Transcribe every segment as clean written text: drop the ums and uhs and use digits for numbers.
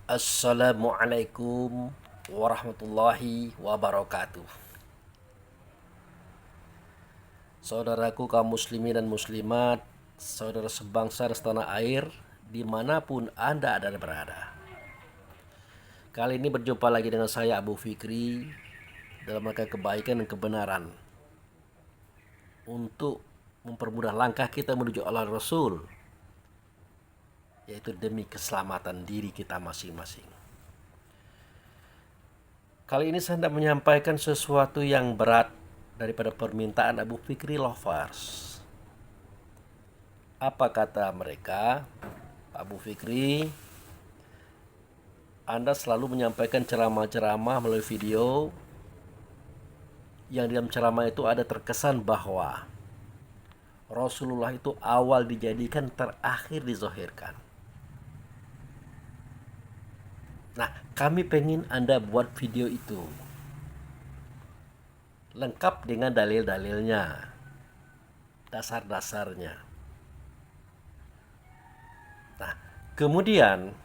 Assalamualaikum warahmatullahi wabarakatuh. Saudaraku kaum muslimin dan muslimat, saudara sebangsa dan setanah air, dimanapun Anda ada berada. Kali ini berjumpa lagi dengan saya Abu Fikri dalam rangka kebaikan dan kebenaran untuk mempermudah langkah kita menuju Allah Rasul, yaitu demi keselamatan diri kita masing-masing. Kali ini saya hendak menyampaikan sesuatu yang berat daripada permintaan Abu Fikri Lovers. Apa kata mereka? Abu Fikri, Anda selalu menyampaikan ceramah-ceramah melalui video yang dalam ceramah itu ada terkesan bahwa Rasulullah itu awal dijadikan, terakhir dizohirkan. Nah, kami pengen Anda buat video itu lengkap dengan dalil-dalilnya, dasar-dasarnya. Nah, kemudian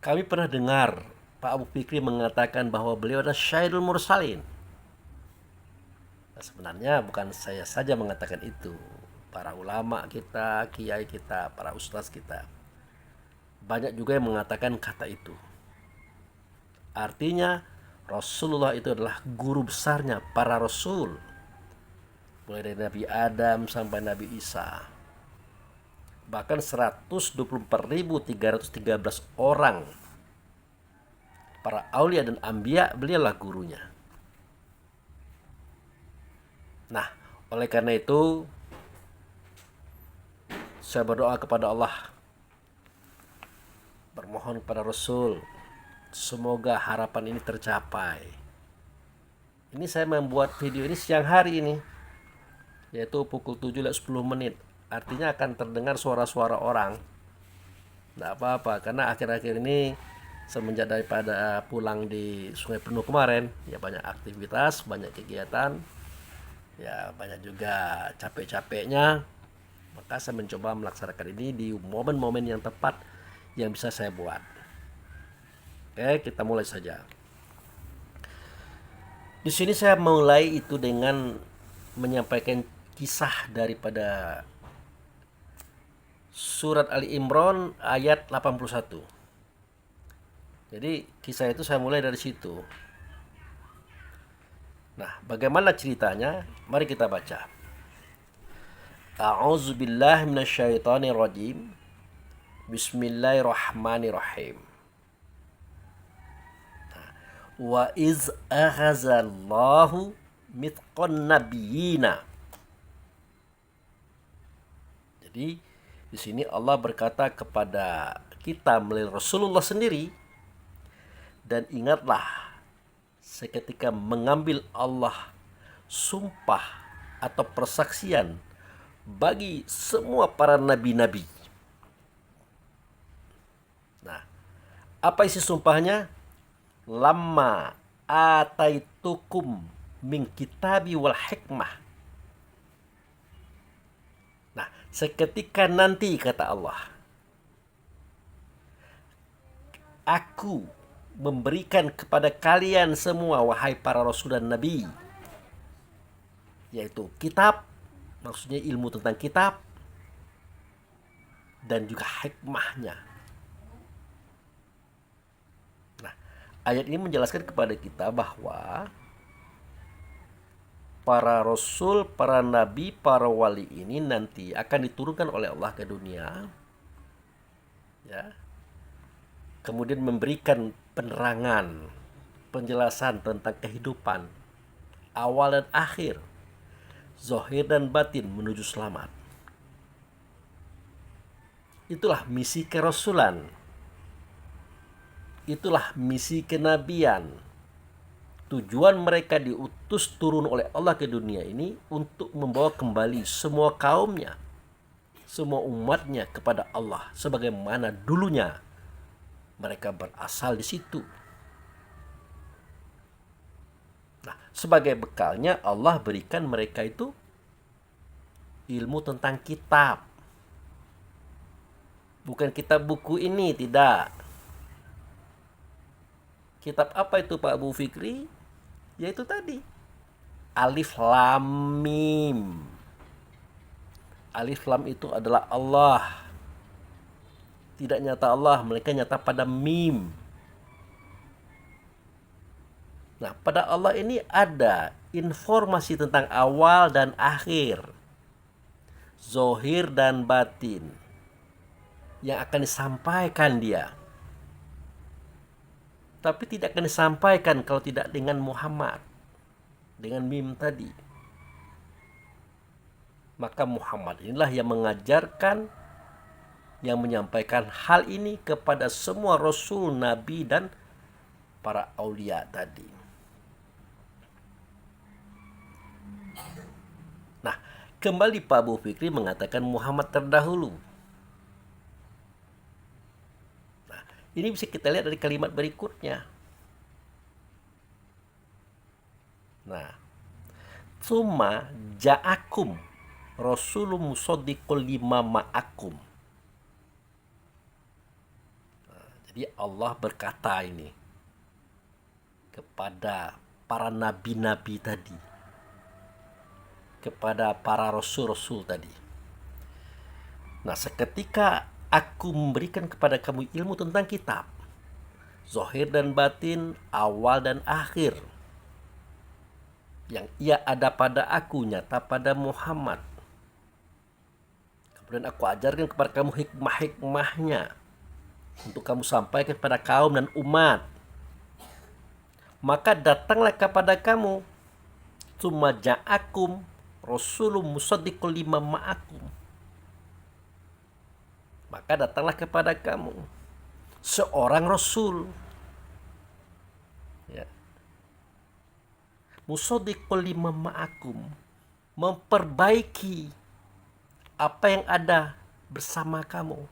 kami pernah dengar Pak Abu Fikri mengatakan bahwa beliau adalah Syairul Mursalin. Nah, sebenarnya bukan saya saja mengatakan itu, para ulama kita, kiai kita, para ustaz kita, banyak juga yang mengatakan kata itu. Artinya Rasulullah itu adalah guru besarnya para rasul, mulai dari Nabi Adam sampai Nabi Isa. Bahkan 124.313 orang para aulia dan anbiya, beliaulah gurunya. Nah, oleh karena itu saya berdoa kepada Allah, bermohon kepada Rasul, semoga harapan ini tercapai. Ini saya membuat video ini siang hari ini, yaitu pukul 7:10. Artinya akan terdengar suara-suara orang. Tidak apa-apa, karena akhir-akhir ini semenjak daripada pulang di Sungai Penuh kemarin, ya banyak aktivitas, banyak kegiatan, ya banyak juga capek-capeknya. Maka saya mencoba melaksanakan ini di momen-momen yang tepat yang bisa saya buat. Oke, kita mulai saja. Di sini saya mulai itu dengan menyampaikan kisah daripada surat Ali Imran ayat 81. Jadi kisah itu saya mulai dari situ. Nah, bagaimana ceritanya? Mari kita baca. A'udzubillahi minasyaitonirrajim. Bismillahirrahmanirrahim. Wa iz akhazallahu mithqan nabiyina. Jadi di sini Allah berkata kepada kita melalui Rasulullah sendiri, dan ingatlah seketika mengambil Allah sumpah atau persaksian bagi semua para nabi-nabi. Nah, apa isi sumpahnya? Lamma ataitukum min kitabi wal hikmah. Nah, seketika nanti kata Allah, aku memberikan kepada kalian semua, wahai para rasul dan nabi, yaitu kitab, maksudnya ilmu tentang kitab, dan juga hikmahnya. Nah, ayat ini menjelaskan kepada kita bahwa para rasul, para nabi, para wali ini nanti akan diturunkan oleh Allah ke dunia, ya, kemudian memberikan penerangan, penjelasan tentang kehidupan awal dan akhir, zahir dan batin menuju selamat. Itulah misi kerasulan, itulah misi kenabian. Tujuan mereka diutus turun oleh Allah ke dunia ini untuk membawa kembali semua kaumnya, semua umatnya kepada Allah, sebagaimana dulunya mereka berasal di situ. Nah, sebagai bekalnya Allah berikan mereka itu ilmu tentang kitab, Bukan kitab buku ini, tidak. Kitab apa itu Pak Abu Fikri? Yaitu tadi, Alif Lam Mim. Alif Lam itu adalah Allah. Tidak nyata Allah, mereka nyata pada Mim. Nah, pada Allah ini ada informasi tentang awal dan akhir, zohir dan batin, yang akan disampaikan dia. Tapi tidak akan disampaikan kalau tidak dengan Muhammad, dengan Mim tadi. Maka Muhammad inilah yang mengajarkan, yang menyampaikan hal ini kepada semua Rasul, Nabi, dan para aulia tadi. Nah, kembali Pak Abu Fikri mengatakan Muhammad terdahulu. Nah, ini bisa kita lihat dari kalimat berikutnya. Nah, Tsumma ja'akum rasulun musaddiqul lima ma'akum. Nah, jadi Allah berkata ini kepada para nabi-nabi tadi, kepada para rasul-rasul tadi. Nah, seketika aku memberikan kepada kamu ilmu tentang kitab, zahir dan batin, awal dan akhir, yang ia ada pada aku, nyata pada Muhammad. Kemudian aku ajarkan kepada kamu hikmah-hikmahnya untuk kamu sampaikan kepada kaum dan umat. Maka datanglah kepada kamu tsumma ja'akum rasulun musaddiqul lima ma'akum. Maka datanglah kepada kamu seorang rasul, ya, musaddiqul lima ma'akum, memperbaiki apa yang ada bersama kamu.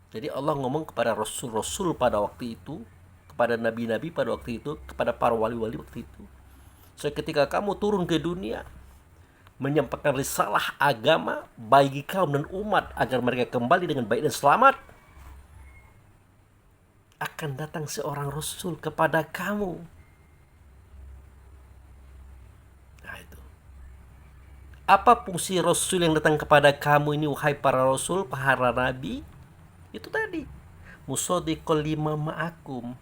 Jadi Allah ngomong kepada rasul-rasul pada waktu itu, kepada nabi-nabi pada waktu itu, kepada para wali-wali waktu itu, seketika kamu turun ke dunia menyampaikan risalah agama bagi kaum dan umat agar mereka kembali dengan baik dan selamat, akan datang seorang rasul kepada kamu. Nah, itu. Apa fungsi rasul yang datang kepada kamu ini, wahai para rasul, para nabi? Itu tadi, musaddiqul lima ma'akum.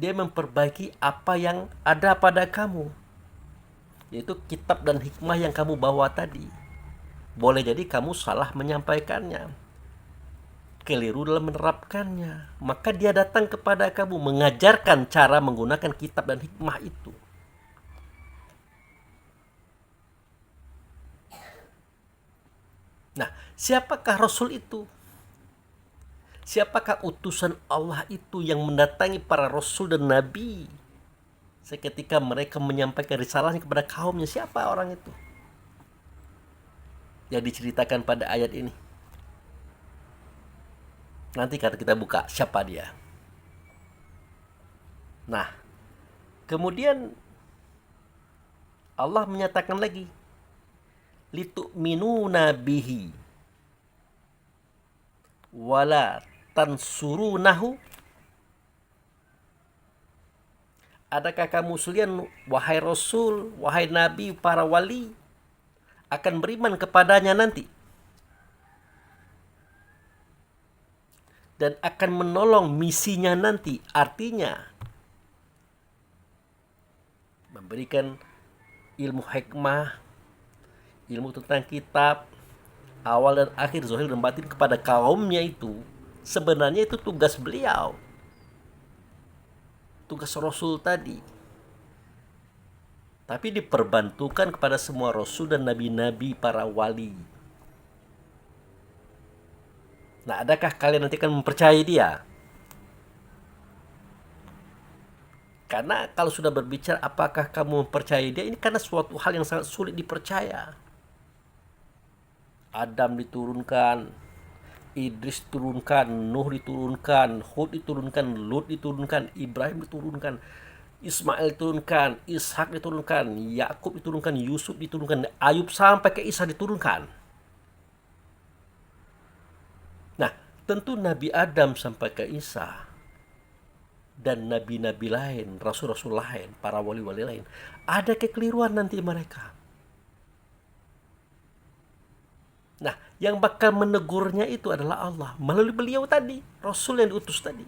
Dia memperbaiki apa yang ada pada kamu, yaitu kitab dan hikmah yang kamu bawa tadi. Boleh jadi kamu salah menyampaikannya, keliru dalam menerapkannya, maka dia datang kepada kamu mengajarkan cara menggunakan kitab dan hikmah itu. Nah, siapakah Rasul itu? Siapakah utusan Allah itu yang mendatangi para Rasul dan Nabi seketika mereka menyampaikan risalahnya kepada kaumnya? Siapa orang itu yang diceritakan pada ayat ini? Nanti kita buka siapa dia. Nah, kemudian Allah menyatakan lagi, litu'minuna bihi wala tansurunahu. Adakah kamu sekalian, wahai Rasul, wahai Nabi, para wali, akan beriman kepadanya nanti dan akan menolong misinya nanti? Artinya memberikan ilmu hikmah, ilmu tentang kitab, awal dan akhir, zahir dan batin kepada kaumnya itu. Sebenarnya itu tugas beliau, tugas Rasul tadi. Tapi diperbantukan kepada semua Rasul dan Nabi-Nabi, para wali. Nah, adakah kalian nanti akan mempercayai dia? Karena kalau sudah berbicara apakah kamu mempercayai dia, ini karena suatu hal yang sangat sulit dipercaya. Adam diturunkan, Idris diturunkan, Nuh diturunkan, Hud diturunkan, Lut diturunkan, Ibrahim diturunkan, Ismail diturunkan, Ishak diturunkan, Yakub diturunkan, Yusuf diturunkan, Ayub sampai ke Isa diturunkan. Tentu Nabi Adam sampai ke Isa dan nabi-nabi lain, rasul-rasul lain, para wali-wali lain, ada kekeliruan nanti mereka. Nah, yang bakal menegurnya itu adalah Allah melalui beliau tadi, Rasul yang diutus tadi.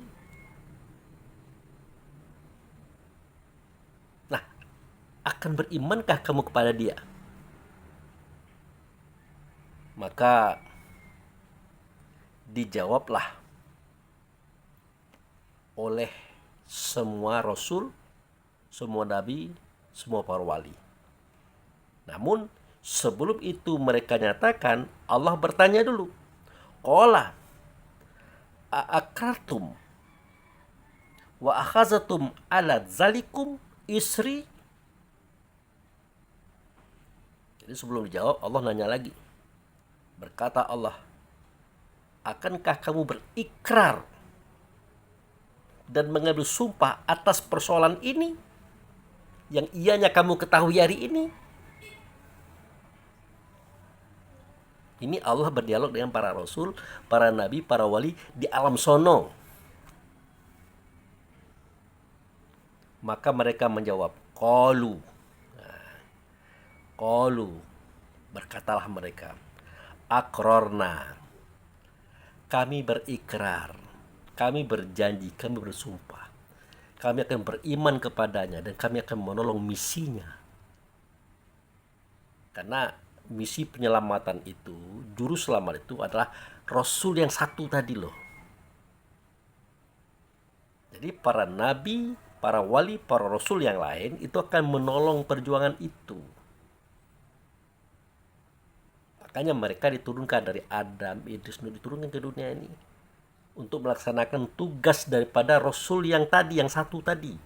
Nah, akan berimankah kamu kepada dia? Maka dijawablah oleh semua Rasul, semua Nabi, semua para wali. Namun sebelum itu mereka nyatakan, Allah bertanya dulu, qala a'akartum wa akhazatum ala zalikum isri. Jadi sebelum dijawab, Allah nanya lagi. Berkata Allah, akankah kamu berikrar dan mengambil sumpah atas persoalan ini yang ianya kamu ketahui hari ini? Ini Allah berdialog dengan para rasul, para nabi, para wali di alam sono. Maka mereka menjawab, qalu. Qalu, berkatalah mereka, aqrarna, kami berikrar, kami berjanji, kami bersumpah, kami akan beriman kepadanya dan kami akan menolong misinya. Karena misi penyelamatan itu, juru selamat itu adalah Rasul yang satu tadi loh. Jadi para nabi, para wali, para rasul yang lain itu akan menolong perjuangan itu. Makanya mereka diturunkan dari Adam, Idris, Nuh, diturunkan ke dunia ini untuk melaksanakan tugas daripada Rasul yang tadi, yang satu tadi.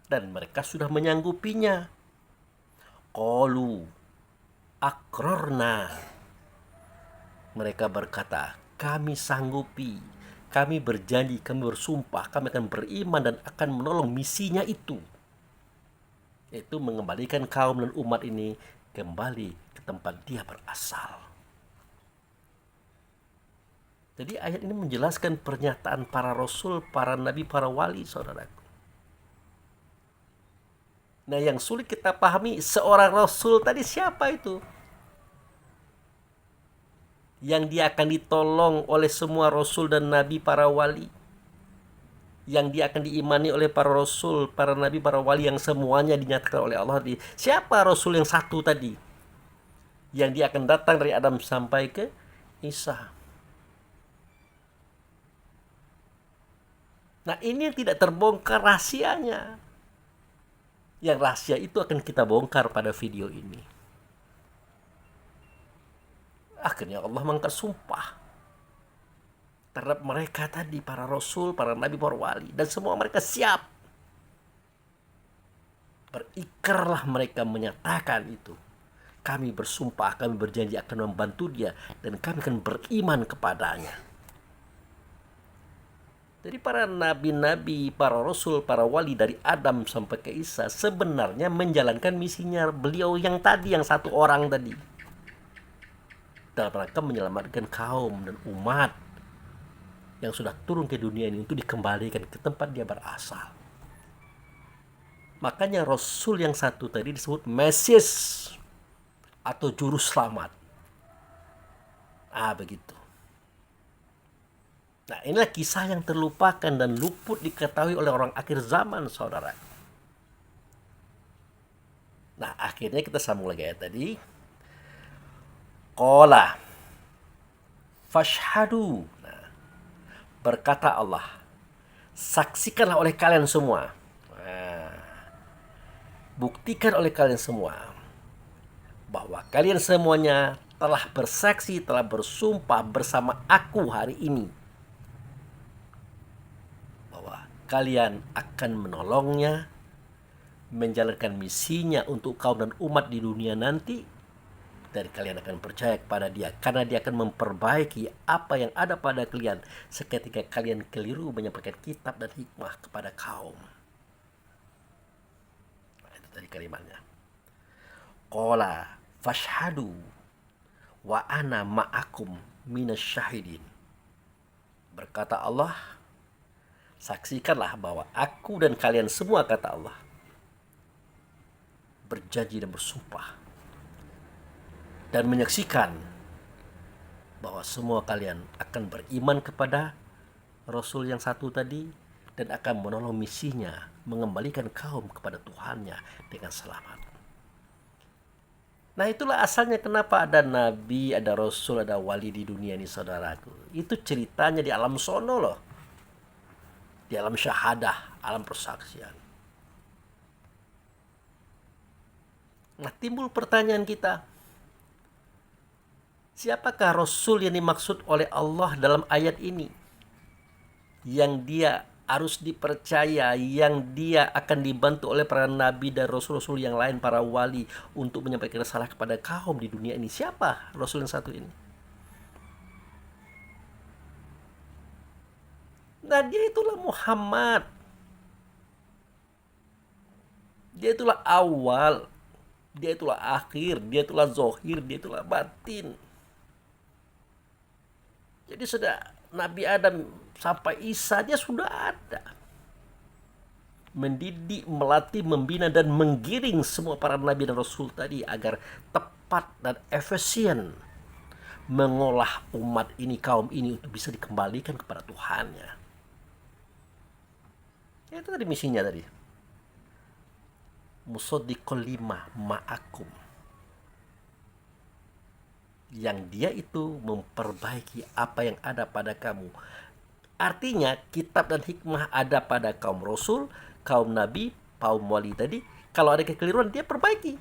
Dan mereka sudah menyanggupinya. Qalu aqrarna. Mereka berkata, kami sanggupi, kami berjanji, kami bersumpah, kami akan beriman dan akan menolong misinya itu. Yaitu mengembalikan kaum dan umat ini kembali ke tempat dia berasal. Jadi ayat ini menjelaskan pernyataan para rasul, para nabi, para wali, saudaraku. Nah, yang sulit kita pahami, seorang rasul tadi siapa itu? Yang dia akan ditolong oleh semua rasul dan nabi, para wali. Yang dia akan diimani oleh para rasul, para nabi, para wali yang semuanya dinyatakan oleh Allah. Siapa rasul yang satu tadi? Yang dia akan datang dari Adam sampai ke Isa. Nah, ini tidak terbongkar rahasianya. Yang rahasia itu akan kita bongkar pada video ini. Akhirnya Allah mengangkat sumpah terhadap mereka tadi, para rasul, para nabi, para wali, dan semua mereka siap. Berikrarlah mereka menyatakan itu. Kami bersumpah, kami berjanji akan membantu dia dan kami akan beriman kepadanya. Jadi para nabi-nabi, para rasul, para wali dari Adam sampai ke Isa sebenarnya menjalankan misinya beliau yang tadi, yang satu orang tadi. Dalam rangka menyelamatkan kaum dan umat yang sudah turun ke dunia ini untuk dikembalikan ke tempat dia berasal. Makanya Rasul yang satu tadi disebut Mesias atau juru selamat. Begitu. Nah, inilah kisah yang terlupakan dan luput diketahui oleh orang akhir zaman, saudara. Nah, akhirnya kita sambung lagi ayat tadi. Qala fashhadu. Nah, berkata Allah, saksikanlah oleh kalian semua. Buktikan oleh kalian semua bahwa kalian semuanya telah bersaksi, telah bersumpah bersama aku hari ini bahwa kalian akan menolongnya, menjalankan misinya untuk kaum dan umat di dunia nanti, dan kalian akan percaya kepada dia karena dia akan memperbaiki apa yang ada pada kalian seketika kalian keliru menyampaikan kitab dan hikmah kepada kaum. Nah, itu tadi kalimatnya. Qala fashhadu wa ana ma'akum minasyahidin. Berkata Allah, saksikanlah bahwa aku dan kalian semua, kata Allah, berjanji dan bersumpah dan menyaksikan bahwa semua kalian akan beriman kepada Rasul yang satu tadi dan akan menolong misinya mengembalikan kaum kepada Tuhannya dengan selamat. Nah, itulah asalnya kenapa ada nabi, ada rasul, ada wali di dunia ini, saudaraku. Itu ceritanya di alam sono loh. Di alam syahadah, alam persaksian. Nah, timbul pertanyaan kita. Siapakah rasul yang dimaksud oleh Allah dalam ayat ini? Yang dia harus dipercaya, yang dia akan dibantu oleh para nabi dan rasul-rasul yang lain, para wali, untuk menyampaikan risalah kepada kaum di dunia ini. Siapa rasul yang satu ini? Nah, dia itulah Muhammad. Dia itulah awal, dia itulah akhir, dia itulah zohir, dia itulah batin. Jadi sudah Nabi Adam sampai Isa dia sudah ada. Mendidik, melatih, membina, dan menggiring semua para nabi dan rasul tadi agar tepat dan efisien mengolah umat ini, kaum ini, untuk bisa dikembalikan kepada Tuhannya. Ya, itu tadi misinya tadi. Musaddiqul lima ma'akum. Yang dia itu memperbaiki apa yang ada pada kamu. Artinya kitab dan hikmah ada pada kaum rasul, kaum nabi, kaum wali tadi. Kalau ada kekeliruan dia perbaiki.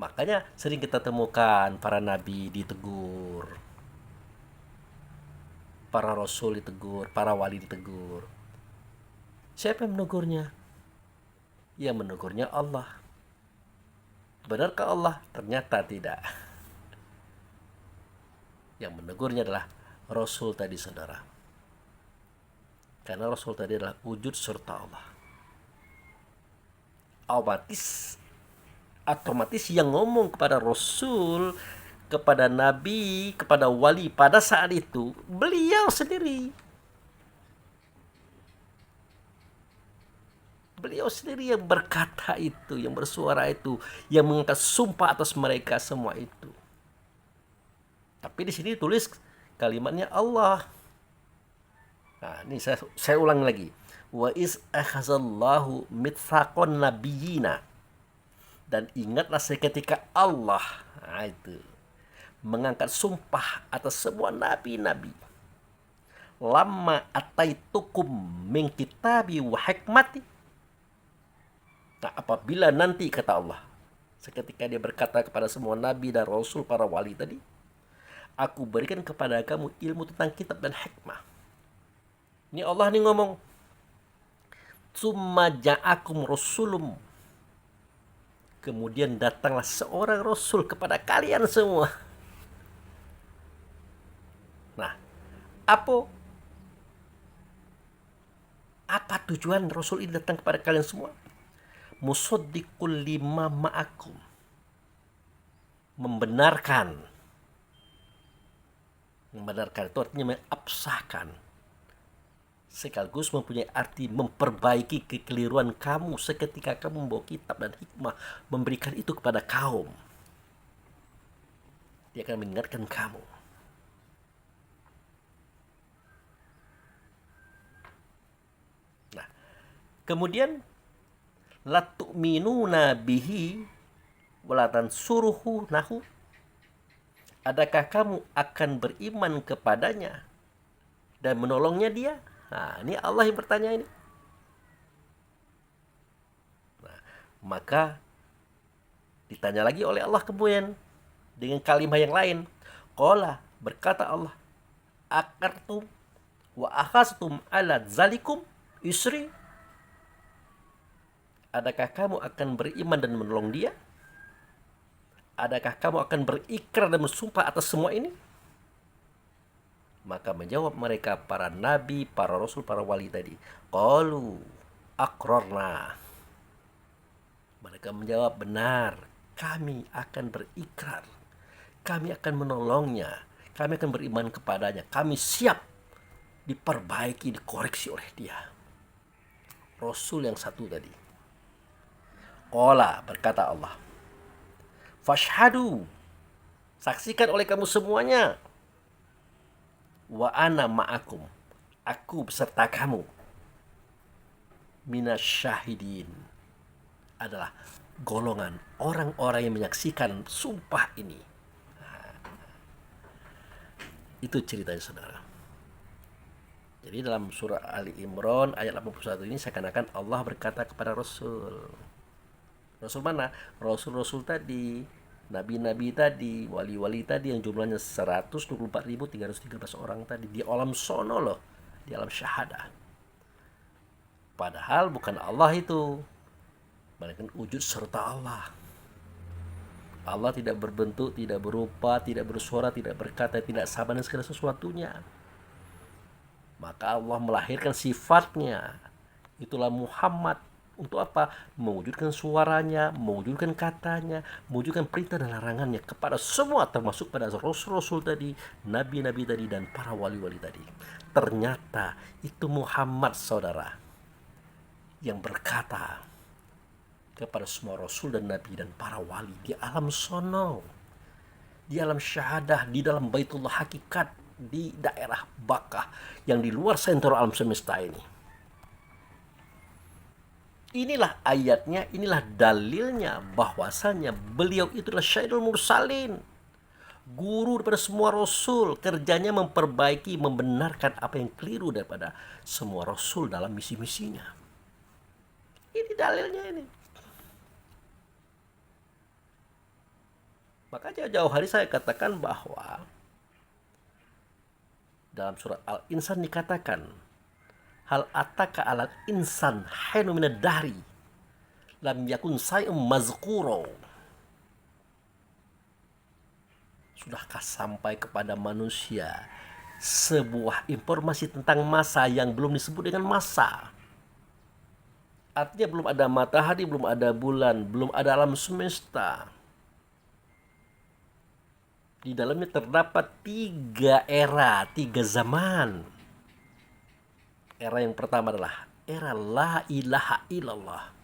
Makanya sering kita temukan para nabi ditegur, para rasul ditegur, para wali ditegur. Siapa yang menegurnya? Yang menegurnya Allah. Benarkah Allah? Ternyata tidak. Yang menegurnya adalah Rasul tadi, saudara. Karena Rasul tadi adalah wujud serta Allah. Otomatis yang ngomong kepada Rasul, kepada Nabi, kepada wali pada saat itu beliau sendiri. Beliau sendiri yang berkata itu, yang bersuara itu, yang mengangkat sumpah atas mereka semua itu. Tapi di sini tulis kalimatnya Allah. Nah, ini saya ulang lagi. Wa is akhazallahu mitsaqon nabiyina. Dan ingatlah seketika Allah, nah itu, mengangkat sumpah atas semua nabi-nabi. Lama ataitukum min kitabi wa hikmati. Nah, apabila nanti, kata Allah, seketika dia berkata kepada semua nabi dan rasul, para wali tadi, aku berikan kepada kamu ilmu tentang kitab dan hikmah. Ini Allah nih ngomong. Tsumma ja'akum rasulum. Kemudian datanglah seorang rasul kepada kalian semua. Nah, apa tujuan rasul ini datang kepada kalian semua? Musaddiqul lima ma'akum. Membenarkan itu artinya mengabsahkan, sekaligus mempunyai arti memperbaiki kekeliruan kamu seketika kamu membawa kitab dan hikmah, memberikan itu kepada kaum. Dia akan mengingatkan kamu. Nah, kemudian la tu'minuna bihi wala tansuruhu nahu. Adakah kamu akan beriman kepadanya dan menolongnya dia? Nah, ini Allah yang bertanya ini. Nah, maka ditanya lagi oleh Allah kemudian dengan kalimat yang lain. Qala, berkata Allah, aqartum wa akhastum ala zalikum isri. Adakah kamu akan beriman dan menolong dia? Adakah kamu akan berikrar dan bersumpah atas semua ini? Maka menjawab mereka, para nabi, para rasul, para wali tadi, qalu aqrarna. Mereka menjawab, benar, kami akan berikrar. kami akan menolongnya, kami akan beriman kepadanya, kami siap diperbaiki, dikoreksi oleh dia. Rasul yang satu tadi. Qala, berkata Allah, fashhadu, saksikan oleh kamu semuanya, wa ana ma'akum, aku beserta kamu, minasyahidin, adalah golongan orang-orang yang menyaksikan sumpah ini. Itu ceritanya, saudara. Jadi dalam surah Ali Imran ayat 81 ini seakan-akan Allah berkata kepada Rasul. Rasul mana? Rasul-rasul tadi, nabi-nabi tadi, wali-wali tadi yang jumlahnya 124.313 orang tadi di alam sono loh, di alam syahadah. Padahal bukan Allah itu, melainkan wujud serta Allah. Allah tidak berbentuk, tidak berupa, tidak bersuara, tidak berkata, tidak sama dengan segala sesuatunya. Maka Allah melahirkan sifatnya. Itulah Muhammad. Untuk apa? Mewujudkan suaranya, mewujudkan katanya, mewujudkan perintah dan larangannya kepada semua, termasuk pada rasul-rasul tadi, nabi-nabi tadi, dan para wali-wali tadi. Ternyata itu Muhammad, saudara, yang berkata kepada semua rasul dan nabi dan para wali di alam sono, di alam syahadah, di dalam Baitullah hakikat, di daerah Bakkah yang di luar sentral alam semesta ini. Inilah ayatnya, inilah dalilnya bahwasanya beliau itulah Sayyidul Mursalin, guru daripada semua rasul. Kerjanya memperbaiki, membenarkan apa yang keliru daripada semua rasul dalam misi-misinya. Ini dalilnya ini. Maka jauh-jauh hari saya katakan bahwa dalam surat Al-Insan dikatakan, hal ataka alal insan hainu minad dahri lam yakun say'um mazkuro. Sudahkah sampai kepada manusia sebuah informasi tentang masa yang belum disebut dengan masa? Artinya belum ada matahari, belum ada bulan, belum ada alam semesta. Di dalamnya terdapat 3 era, 3 zaman. Era yang pertama adalah era la ilaha illallah.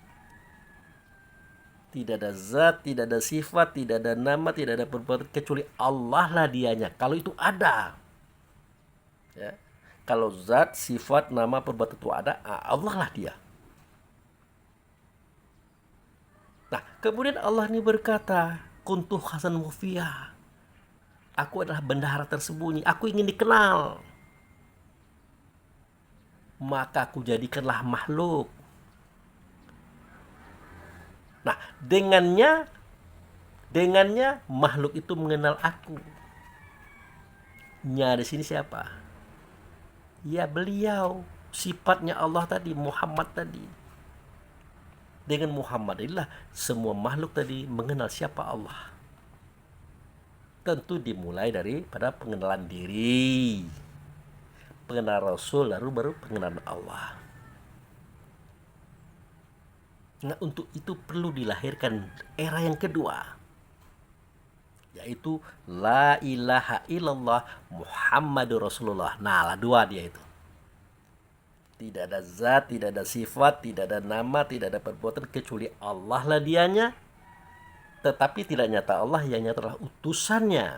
Tidak ada zat, tidak ada sifat, tidak ada nama, tidak ada perbuatan kecuali Allah lah dianya. Kalau itu ada. Ya. Kalau zat, sifat, nama, perbuatan itu ada, Allah lah dia. Nah, kemudian Allah ini berkata, kuntu hasan mufiyah. Aku adalah bendahara tersembunyi. Aku ingin dikenal. Maka aku jadikanlah makhluk. Nah, dengannya makhluk itu mengenal aku. Nya di sini siapa? Ya beliau, sifatnya Allah tadi, Muhammad tadi. Dengan Muhammad inilah semua makhluk tadi mengenal siapa Allah. Tentu dimulai pada pengenalan diri, pengenalan Rasul, lalu baru pengenalan Allah. Nah, untuk itu perlu dilahirkan era yang kedua, yaitu la ilaha illallah Muhammadur Rasulullah. Nah, lah dua dia itu. Tidak ada zat, tidak ada sifat, tidak ada nama, tidak ada perbuatan kecuali Allah lah dianya. Tetapi tidak nyata Allah, yang nyata adalah utusannya.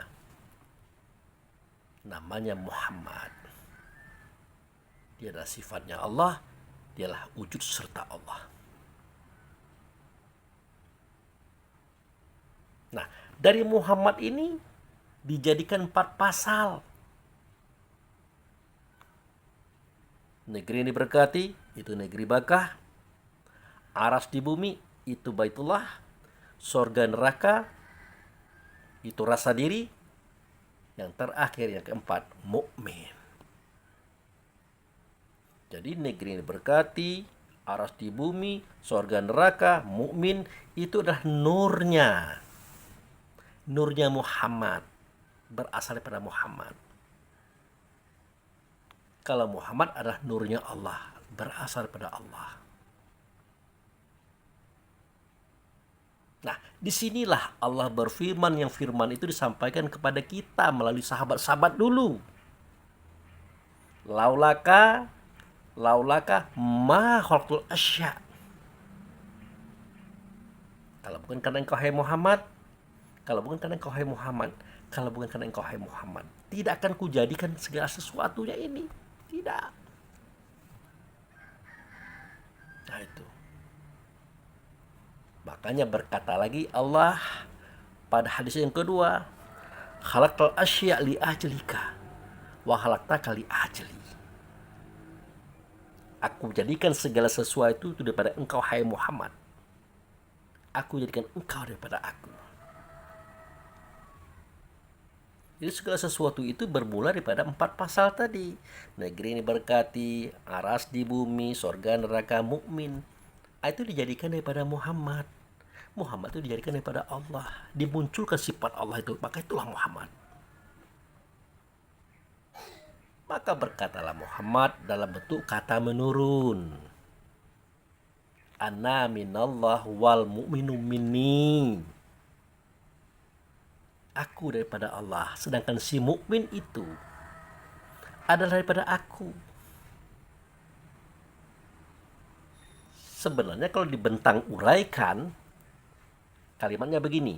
Namanya Muhammad. Dia adalah sifatnya Allah, dialah wujud serta Allah. Nah, dari Muhammad ini dijadikan 4 pasal. Negeri yang diberkati, itu negeri Bakkah. Aras di bumi, itu Baitullah. Surga neraka, itu rasa diri. Yang terakhir, yang keempat, mukmin. Jadi negeri yang diberkati, aras di bumi, surga neraka, mukmin, itu adalah nurnya. Nurnya Muhammad, berasal daripada Muhammad. Kalau Muhammad adalah nurnya Allah, berasal daripada Allah. Nah, disinilah Allah berfirman, yang firman itu disampaikan kepada kita melalui sahabat-sahabat dulu. Laulaka, laulaka ma khalaqtul asya. Kalau bukan karena engkau hai Muhammad, kalau bukan karena engkau hai Muhammad, kalau bukan karena engkau hai Muhammad, tidak akan kujadikan segala sesuatunya ini. Tidak. Nah itu. Makanya berkata lagi Allah pada hadis yang kedua, khalaqal asya li ajlika wa khalaqtaka li ajli. Aku jadikan segala sesuatu itu daripada engkau hai Muhammad. Aku jadikan engkau daripada aku. Jadi segala sesuatu itu bermula daripada 4 pasal tadi. Negeri ini berkati, aras di bumi, sorga neraka, mukmin. Itu dijadikan daripada Muhammad. Muhammad itu dijadikan daripada Allah. Dimunculkan sifat Allah itu, maka itulah Muhammad. Maka berkatalah Muhammad dalam bentuk kata menurun. Ana minallah wal mu'minu minni. Aku daripada Allah, sedangkan si mukmin itu adalah daripada aku. Sebenarnya kalau dibentang uraikan, kalimatnya begini,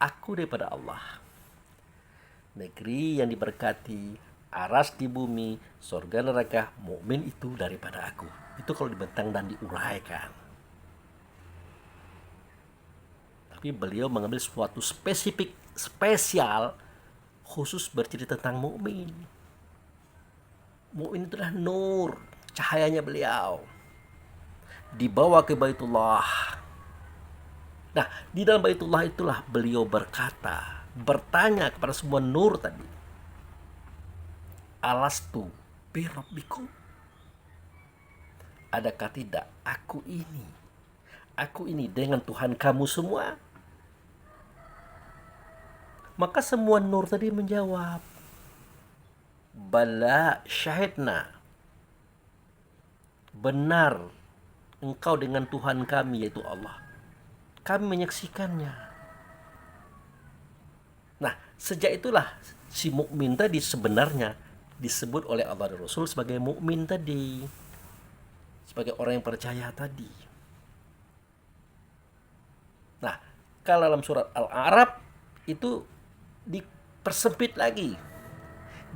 aku daripada Allah, negeri yang diberkati, aras di bumi, surga neraka, mukmin itu daripada aku. Itu kalau dibentang dan diuraikan. Tapi beliau mengambil suatu spesial khusus bercerita tentang mukmin. Mukmin itu adalah nur, cahayanya beliau. Dibawa ke Baitullah. Nah, di dalam Baitullah itulah beliau bertanya kepada semua nur tadi. Alastu bi rabbikum? Adakah tidak aku ini dengan Tuhan kamu semua? Maka semua nur tadi menjawab, bala syahidna. Benar, engkau dengan Tuhan kami yaitu Allah. Kami menyaksikannya. Nah, sejak itulah si mukmin tadi sebenarnya disebut oleh Allah dan Rasul sebagai mukmin tadi. Sebagai orang yang percaya tadi. Nah, kalau dalam surat Al-A'raf itu dipersempit lagi,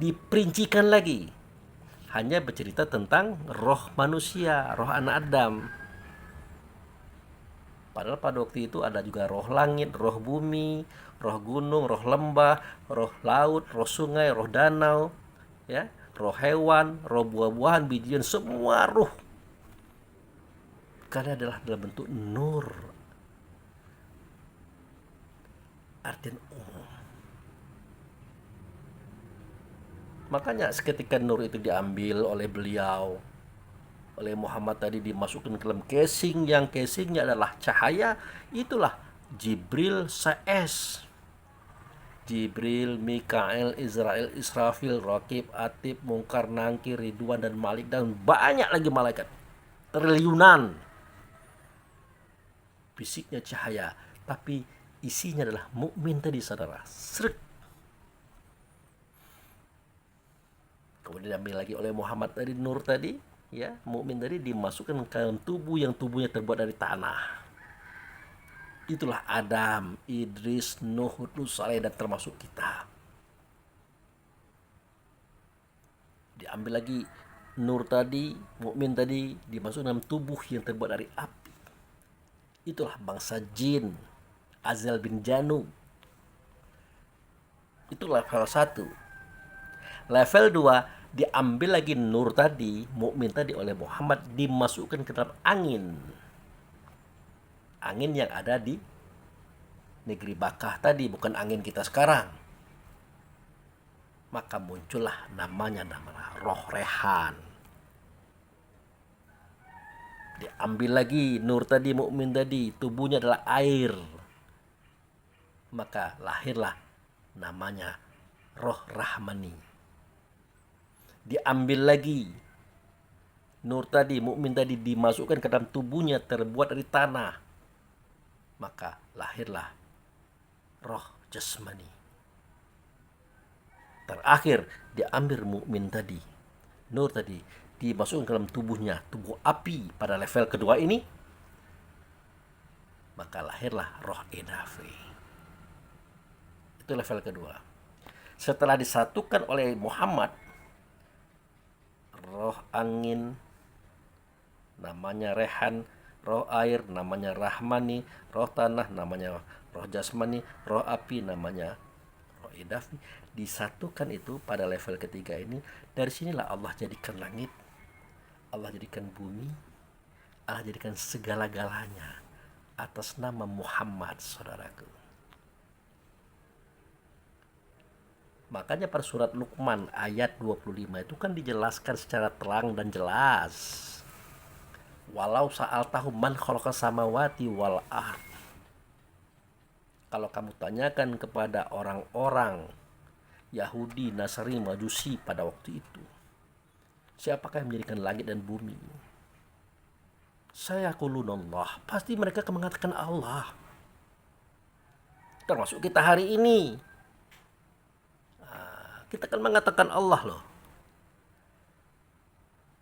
diperincikan lagi, hanya bercerita tentang roh manusia, roh anak Adam. Padahal pada waktu itu ada juga roh langit, roh bumi, roh gunung, roh lembah, roh laut, roh sungai, roh danau, ya, roh hewan, roh buah-buahan, bijian, semua roh. Karena adalah dalam bentuk nur, artian umum. Makanya seketika nur itu diambil oleh beliau, oleh Muhammad tadi, dimasukkan ke dalam casing, yang casingnya adalah cahaya. Itulah Jibril CS, Jibril, Mikael, Israel, Israfil, Rakib, Atib, Mungkar, Nangkir, Ridwan, dan Malik, dan banyak lagi malaikat, triliunan. Fisiknya cahaya, tapi isinya adalah mukmin tadi, saudara. Srek. Kemudian diambil lagi oleh Muhammad tadi, nur tadi, ya, mukmin tadi, dimasukkan ke dalam tubuh yang tubuhnya terbuat dari tanah. Itulah Adam, Idris, Nuh, Hud, Saleh, dan termasuk kita. Diambil lagi nur tadi, mukmin tadi, dimasukkan dalam tubuh yang terbuat dari api. Itulah bangsa jin, Azal bin Janu. Itu level 1. Level 2, diambil lagi nur tadi, mukmin tadi, oleh Muhammad, dimasukkan ke dalam angin. Angin yang ada di negeri Bakkah tadi, bukan angin kita sekarang. Maka muncullah nama roh Rehan. Diambil lagi nur tadi, mukmin tadi, tubuhnya adalah air. Maka lahirlah namanya roh Rahmani. Diambil lagi nur tadi, mukmin tadi, dimasukkan ke dalam tubuhnya terbuat dari tanah. maka lahirlah roh jasmani. Terakhir diambil mukmin tadi, nur tadi, dimasukkan ke dalam tubuhnya, tubuh api pada level kedua ini, maka lahirlah roh edafi. Itu level kedua. Setelah disatukan oleh Muhammad, roh angin namanya rehan, roh air namanya rahmani, roh tanah namanya roh jasmani, roh api namanya roh edafi. Disatukan itu pada level ketiga ini. Dari sinilah Allah jadikan langit, Allah jadikan bumi, Allah jadikan segala-galanya atas nama Muhammad, saudaraku. Makanya pada surat Luqman ayat 25 itu kan dijelaskan secara terang dan jelas. Walau sa'altahu man khalaqas samawati wal ard. Kalau kamu tanyakan kepada orang-orang Yahudi, Nasrani, Majusi pada waktu itu, siapakah yang menjadikan langit dan bumi? Saya yaqulunallah, pasti mereka akan mengatakan Allah. Termasuk kita hari ini, kita akan mengatakan Allah loh.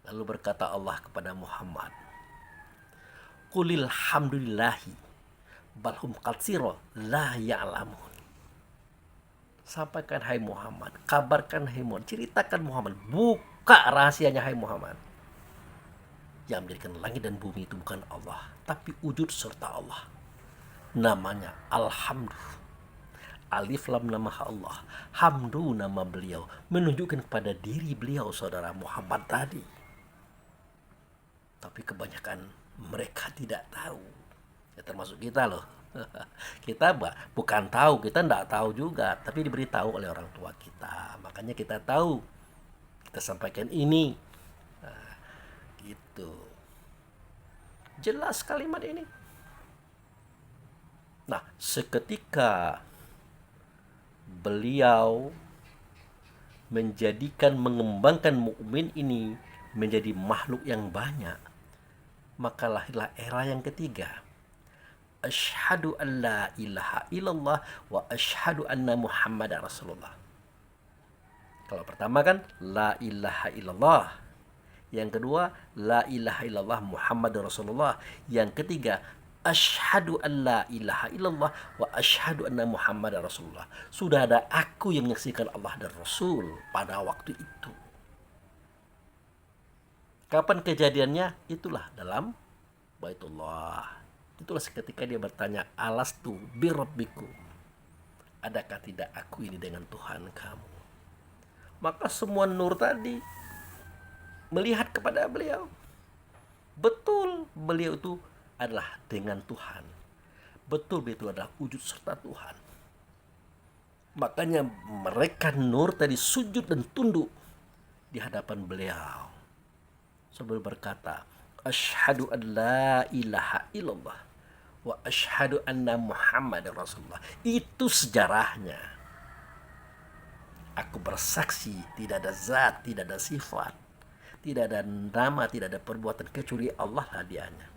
Lalu berkata Allah kepada Muhammad, qulil hamdulillahi balhum katsira la ya'lamun. Sampaikan hai Muhammad, kabarkan hai Muhammad, ceritakan Muhammad, buka rahasianya hai Muhammad. Yang menjadikan langit dan bumi itu bukan Allah, tapi wujud serta Allah. Namanya Alhamdu. Alif lam nama Allah, hamdu nama beliau, menunjukkan kepada diri beliau, saudara Muhammad tadi. Tapi kebanyakan mereka tidak tahu. Ya termasuk kita loh. Kita bukan tahu, kita tidak tahu juga, tapi diberitahu oleh orang tua kita. Makanya kita tahu, kita sampaikan ini. Nah, gitu. Jelas kalimat ini. Nah, seketika beliau mengembangkan mukmin ini menjadi makhluk yang banyak, maka lahirlah era yang ketiga. Asyhadu an la ilaha illallah wa asyhadu anna Muhammadar Rasulullah. Kalau pertama kan la ilaha illallah, yang kedua la ilaha illallah Muhammadur Rasulullah, yang ketiga asyhadu an la ilaha illallah wa asyhadu anna Muhammadar Rasulullah. Sudah ada aku yang menyaksikan Allah dan Rasul pada waktu itu. Kapan kejadiannya? Itulah dalam Baitullah. Itulah seketika dia bertanya, alastu birabbikum, adakah tidak aku ini dengan Tuhan kamu? Maka semua nur tadi melihat kepada beliau. Betul beliau itu adalah dengan Tuhan. Betul beliau itu adalah wujud serta Tuhan. Makanya mereka nur tadi sujud dan tunduk di hadapan beliau sambil berkata, asyhadu an la ilaha illallah wa asyhadu anna Muhammadar Rasulullah. Itu sejarahnya. Aku bersaksi tidak ada zat, tidak ada sifat, tidak ada nama, tidak ada perbuatan kecuali Allah hadiahnya.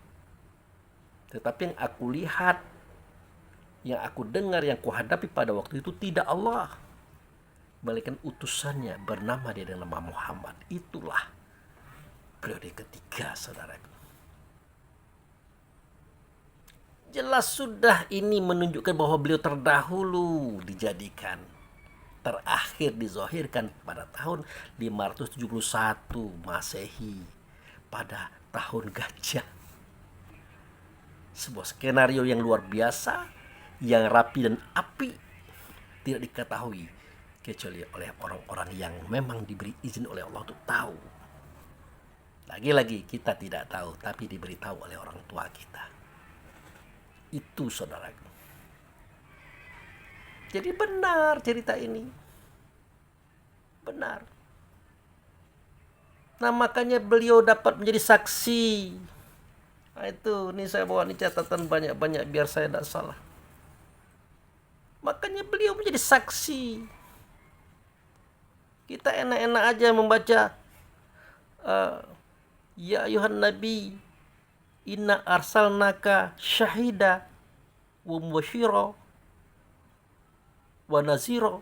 Tetapi yang aku lihat, yang aku dengar, yang aku hadapi pada waktu itu tidak Allah, melainkan utusannya bernama dia dengan nama Muhammad. Itulah periode ketiga, saudaraku. Jelas sudah ini menunjukkan bahwa beliau terdahulu dijadikan, terakhir dizahirkan pada tahun 571 Masehi, pada tahun gajah. Sebuah skenario yang luar biasa, yang rapi dan api, tidak diketahui kecuali oleh orang-orang yang memang diberi izin oleh Allah untuk tahu. Lagi-lagi kita tidak tahu, tapi diberitahu oleh orang tua kita. Itu saudaraku. Jadi benar cerita ini. Benar. Nah makanya beliau dapat menjadi saksi. Nah itu, ini saya bawa ini catatan banyak-banyak biar saya tidak salah. Makanya beliau menjadi saksi. Kita enak-enak aja membaca ya ayuhan nabi inna arsalnaka syahida. wa mubasyira wa nazira.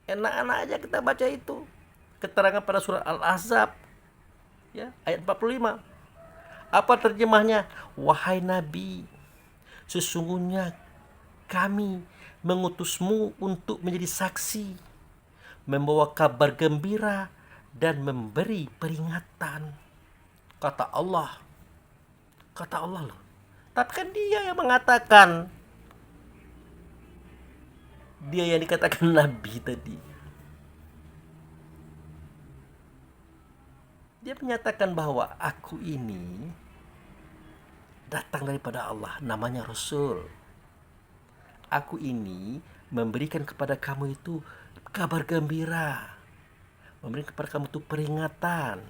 Enak-enak aja kita baca itu. Keterangan pada surat Al-Ahzab ya, ayat 45. Apa terjemahnya? Wahai Nabi, sesungguhnya kami mengutusmu untuk menjadi saksi, membawa kabar gembira dan memberi peringatan. Kata Allah loh. Tapi kan dia yang mengatakan, dia yang dikatakan Nabi tadi. Dia menyatakan bahwa aku ini datang daripada Allah, namanya Rasul. Aku ini memberikan kepada kamu itu kabar gembira, memberikan kepada kamu itu peringatan.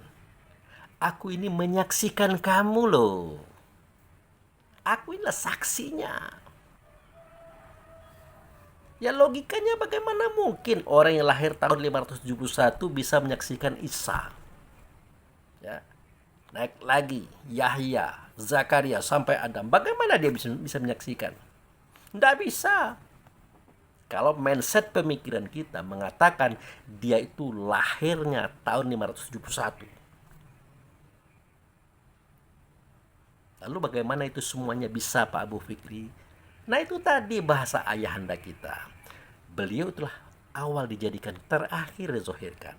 Aku ini menyaksikan kamu loh. Aku inilah saksinya. Ya logikanya bagaimana mungkin orang yang lahir tahun 571 bisa menyaksikan Isa? Ya. Naik lagi Yahya, Zakaria sampai Adam. Bagaimana dia bisa menyaksikan? Tidak bisa. Kalau mindset pemikiran kita mengatakan dia itu lahirnya tahun 571. Lalu bagaimana itu semuanya bisa, Pak Abu Fikri? Nah itu tadi bahasa ayahanda kita. Beliau itulah awal dijadikan, terakhir dizohirkan.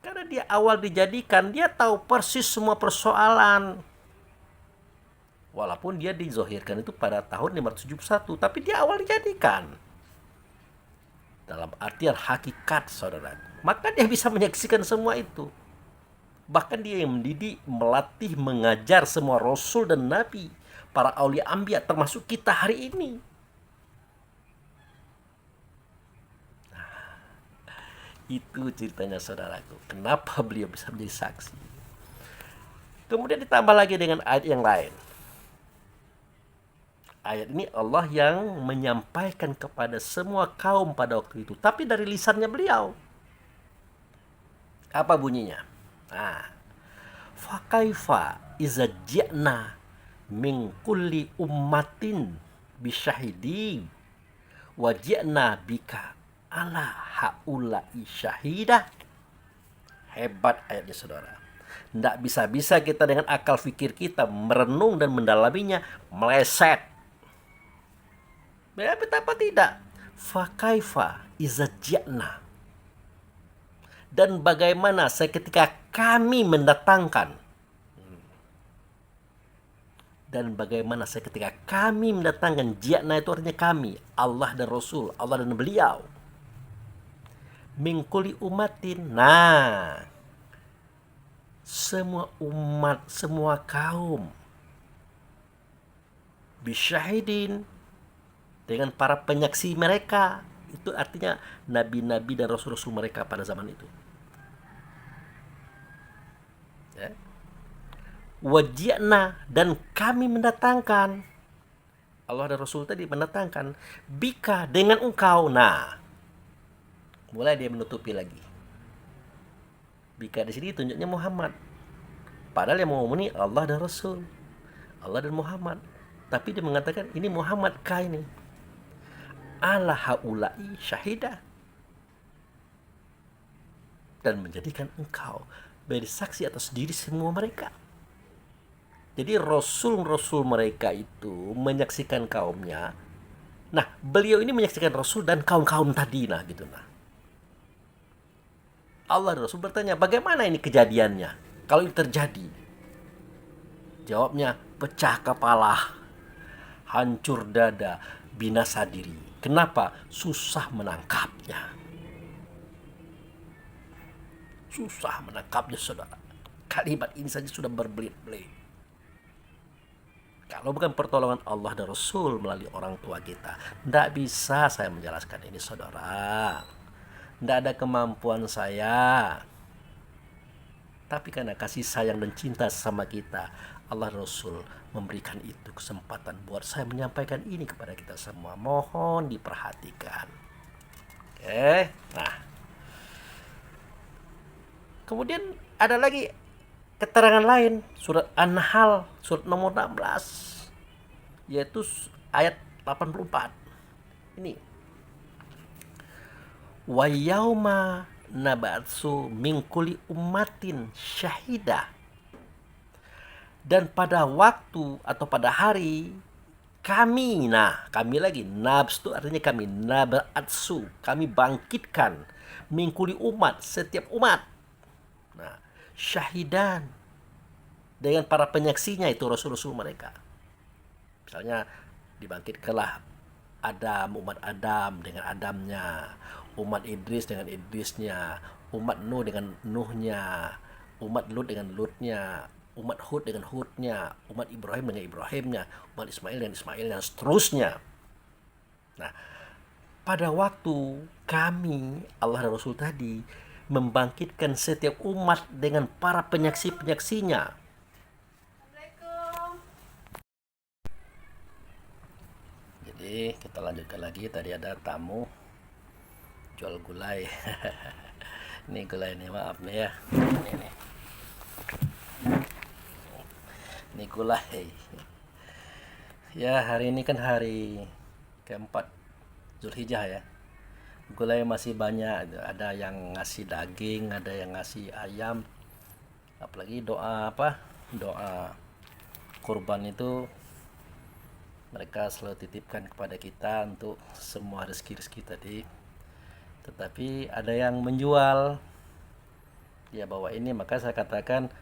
Karena dia awal dijadikan, dia tahu persis semua persoalan. Walaupun dia dizohirkan itu pada tahun 571, tapi dia awal dijadikan. Dalam artian hakikat, saudara. Maka dia bisa menyaksikan semua itu. Bahkan dia yang mendidik, melatih, mengajar semua rasul dan nabi, para aulia anbiya, termasuk kita hari ini. Itu ceritanya saudaraku. Kenapa beliau bisa menjadi saksi. Kemudian ditambah lagi dengan ayat yang lain. Ayat ini Allah yang menyampaikan kepada semua kaum pada waktu itu. Tapi dari lisannya beliau. Apa bunyinya? Nah, fakaifa iza ji'na min kulli ummatin bisyahidi wa ji'na bika ala haula'i syahidah. Hebat ayatnya saudara. Tidak bisa-bisa kita dengan akal fikir kita merenung dan mendalaminya meleset. Ya, betapa tidak? Fakaifa iza ji'na. Dan bagaimana seketika kami mendatangkan. Dan bagaimana seketika kami mendatangkan. Ji'na itu artinya kami, Allah dan Rasul, Allah dan beliau. Min kulli umatin. Nah, semua umat, semua kaum, bisyahidin, dengan para penyaksi mereka. Itu artinya nabi-nabi dan rasul-rasul mereka pada zaman itu. Ya. Waji'na, dan kami mendatangkan. Allah dan Rasul tadi mendatangkan. Bika, dengan engkau. Nah, mulai dia menutupi lagi. Bika di sini tunjuknya Muhammad. Padahal yang mau ngomong ini Allah dan Rasul, Allah dan Muhammad. Tapi dia mengatakan ini Muhammad kah ini. Ala haula'i syahidah. Dan menjadikan engkau bersaksi atas diri semua mereka. Jadi rasul-rasul mereka itu menyaksikan kaumnya. Nah, beliau ini menyaksikan Rasul dan kaum-kaum tadi, nah gitu nah. Allah dan Rasul bertanya, bagaimana ini kejadiannya? Kalau ini terjadi, jawabnya pecah kepala, hancur dada, binasa diri. Kenapa? Susah menangkapnya. Susah menangkapnya, saudara. Kalimat ini saja sudah berbelit-belit. Kalau bukan pertolongan Allah dan Rasul melalui orang tua kita, tidak bisa saya menjelaskan ini, saudara. Tidak ada kemampuan saya. Tapi karena kasih sayang dan cinta sama kita, Allah Rasul memberikan itu kesempatan buat saya menyampaikan ini kepada kita semua. Mohon diperhatikan. Oke, nah. Kemudian ada lagi keterangan lain, surat An-Nahl, surat nomor 16. yaitu ayat 84. Ini, wa yauma nab'atsu min kulli ummatin syahida, dan pada waktu atau pada hari kami, nah kami lagi, nabs itu artinya kami, nab'atsu, kami bangkitkan, mingkuli umat, setiap umat, nah syahidan, dengan para penyaksinya itu rasul-rasul mereka. Misalnya dibangkitkanlah Adam, umat Adam dengan Adamnya, umat Idris dengan Idrisnya, umat Nuh dengan Nuhnya, umat Lut dengan Lutnya, umat Hud dengan Hudnya, umat Ibrahim dengan Ibrahimnya, umat Ismail dengan Ismailnya, dan seterusnya. Nah, pada waktu kami, Allah dan Rasul tadi, membangkitkan setiap umat dengan para penyaksi-penyaksinya. Jadi kita lanjutkan lagi. Tadi ada tamu jual gulai. Ini gulai ini, maaf nih ya. Ini gulai. Ya, hari ini kan hari keempat Zulhijjah ya. Gulai masih banyak, ada yang ngasih daging, ada yang ngasih ayam. Apalagi doa doa kurban itu mereka selalu titipkan kepada kita untuk semua rezeki-rezeki tadi. Tetapi ada yang menjual, dia bawa ini, maka saya katakan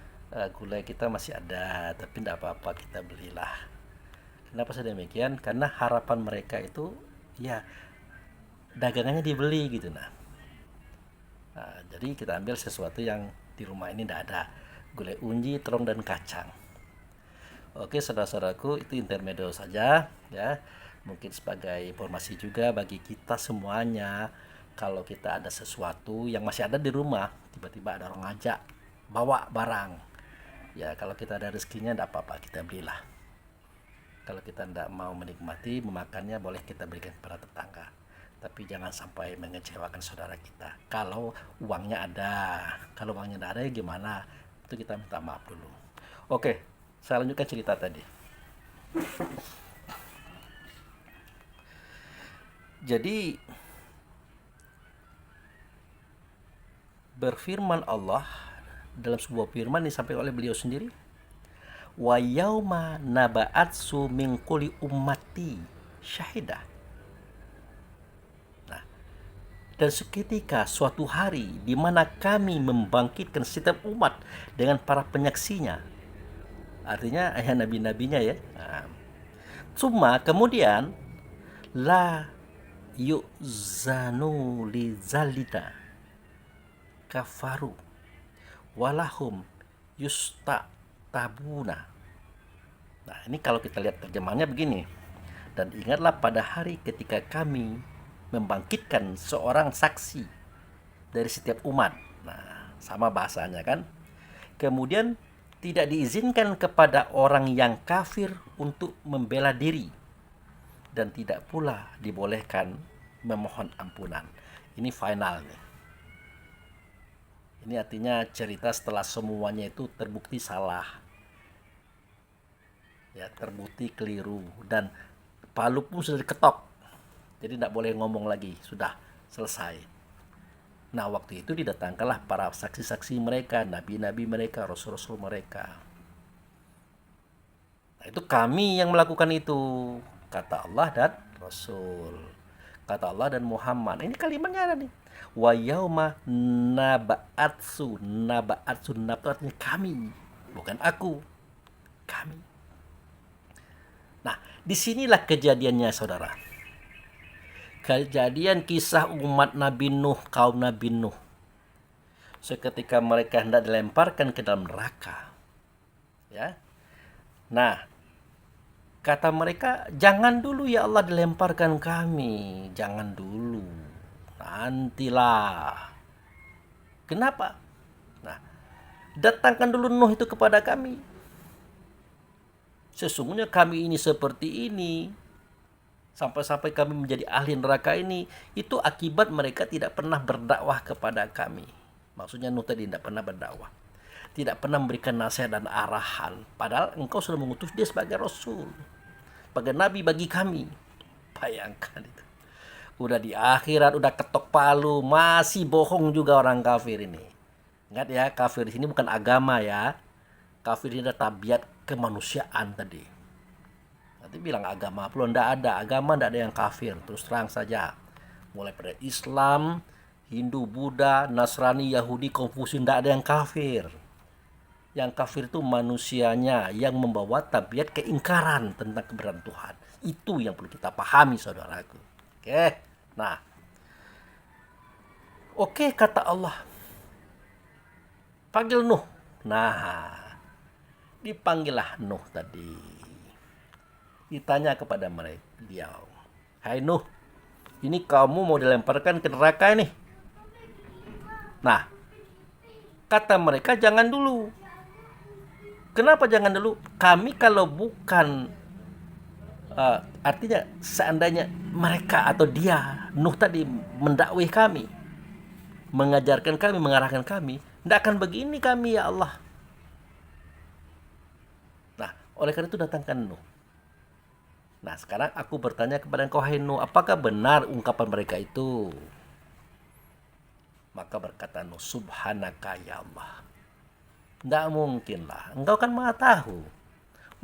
gulai kita masih ada, tapi tidak apa-apa, kita belilah. Kenapa saya demikian? Karena harapan mereka itu ya dagangannya dibeli gitu. Nah, jadi kita ambil sesuatu yang di rumah ini tidak ada, gulai unji, terong dan kacang. Oke, saudara-saudaraku, itu intermezzo saja ya. Mungkin sebagai informasi juga bagi kita semuanya, kalau kita ada sesuatu yang masih ada di rumah, tiba-tiba ada orang ngajak bawa barang, ya kalau kita ada rezekinya tidak apa-apa, kita belilah. Kalau kita tidak mau menikmati, memakannya, boleh kita berikan kepada tetangga. Tapi jangan sampai mengecewakan saudara kita. Kalau uangnya ada, kalau uangnya tidak ada ya gimana? Itu kita minta maaf dulu. Oke, saya lanjutkan cerita tadi. Jadi berfirman Allah dalam sebuah firman disampaikan oleh beliau sendiri, wa yauma naba'atsu min kulli ummati syahidah. Nah, dan seketika suatu hari di mana kami membangkitkan setiap umat dengan para penyaksinya, artinya ayat nabi-nabinya ya. Nah, kemudian la yu'zanu li zalita kafaru walahum tabuna. Nah, ini kalau kita lihat terjemahannya begini. Dan ingatlah pada hari ketika kami membangkitkan seorang saksi dari setiap umat. Nah, sama bahasanya kan. Kemudian tidak diizinkan kepada orang yang kafir untuk membela diri, dan tidak pula dibolehkan memohon ampunan. Ini final nih. Ini artinya cerita setelah semuanya itu terbukti salah, ya, terbukti keliru, dan palu pun sudah diketok, jadi tidak boleh ngomong lagi, sudah selesai. Nah, waktu itu didatangkanlah para saksi-saksi mereka, nabi-nabi mereka, rasul-rasul mereka. Nah, itu kami yang melakukan itu, kata Allah dan Rasul, kata Allah dan Muhammad. Ini kalimatnya ada nih, wa yauma naba'atsu. Naba'atsu artinya kami, bukan aku, kami. Nah, disinilah kejadiannya saudara, kejadian kisah umat Nabi Nuh, kaum Nabi Nuh, seketika mereka hendak dilemparkan ke dalam neraka ya. Nah, kata mereka, jangan dulu ya Allah dilemparkan kami, jangan dulu, nantilah. Kenapa? Nah, datangkan dulu Nuh itu kepada kami. Sesungguhnya kami ini seperti ini, sampai-sampai kami menjadi ahli neraka ini, itu akibat mereka tidak pernah berdakwah kepada kami. Maksudnya Nuh tadi tidak pernah berdakwah, tidak pernah memberikan nasihat dan arahan, padahal engkau sudah mengutus dia sebagai Rasul. sebagai nabi bagi kami. Bayangkan itu. Udah di akhirat, udah ketok palu, masih bohong juga orang kafir ini. Ingat ya, kafir di sini bukan agama ya. Kafir ini ada tabiat kemanusiaan tadi. Nanti bilang agama, belum ndak ada. Agama ndak ada yang kafir, terus terang saja. Mulai pada Islam, Hindu, Buddha, Nasrani, Yahudi, Konfusius, ndak ada yang kafir. Yang kafir itu manusianya yang membawa tabiat keingkaran tentang keberadaan Tuhan. Itu yang perlu kita pahami, saudaraku. Oke, nah, oke kata Allah, panggil Nuh. Nah, dipanggillah Nuh tadi. Ditanya kepada mereka, beliau, hai Nuh, ini kamu mau dilemparkan ke neraka ini. Nah, kata mereka, jangan dulu. Kenapa jangan dulu? Kami kalau bukan artinya seandainya mereka atau dia, Nuh tadi, mendakwai kami, mengajarkan kami, mengarahkan kami, tidak akan begini kami, ya Allah. Nah, oleh karena itu datangkan Nuh. Nah, sekarang aku bertanya kepada engkau, hai Nuh, apakah benar ungkapan mereka itu? Maka berkata Nuh, subhanaka ya Allah, tidak mungkin lah, engkau kan maha tahu,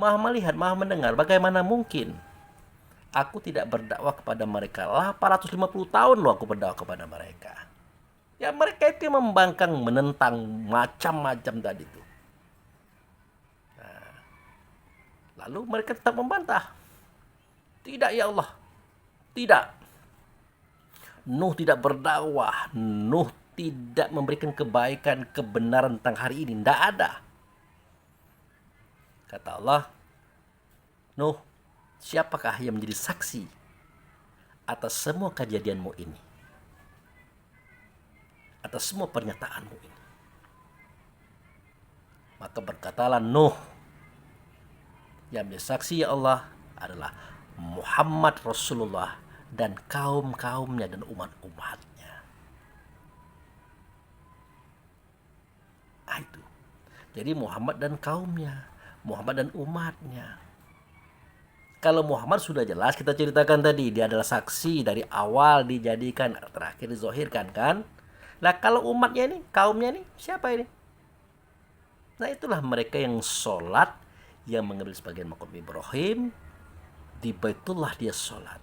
maha melihat, maha mendengar, bagaimana mungkin aku tidak berdakwah kepada mereka. 850 tahun loh aku berdakwah kepada mereka. Ya mereka itu yang membangkang, menentang macam-macam tadi itu. Nah, lalu mereka tetap membantah. Tidak ya Allah, tidak. Nuh tidak berdakwah, Nuh tidak memberikan kebaikan, kebenaran tentang hari ini, tidak ada. Kata Allah, Nuh, siapakah yang menjadi saksi atas semua kejadianmu ini, atas semua pernyataanmu ini? Maka berkatalah Nuh, yang menjadi saksi ya Allah adalah Muhammad Rasulullah dan kaum-kaumnya dan umat-umatnya. Itu. Jadi Muhammad dan kaumnya, Muhammad dan umatnya. Kalau Muhammad sudah jelas kita ceritakan tadi, dia adalah saksi dari awal dijadikan, terakhir dizohirkan kan. Nah kalau umatnya ini, kaumnya ini, siapa ini? Nah itulah mereka yang sholat, yang mengambil sebagian maqam Ibrahim, di Baitullah dia sholat.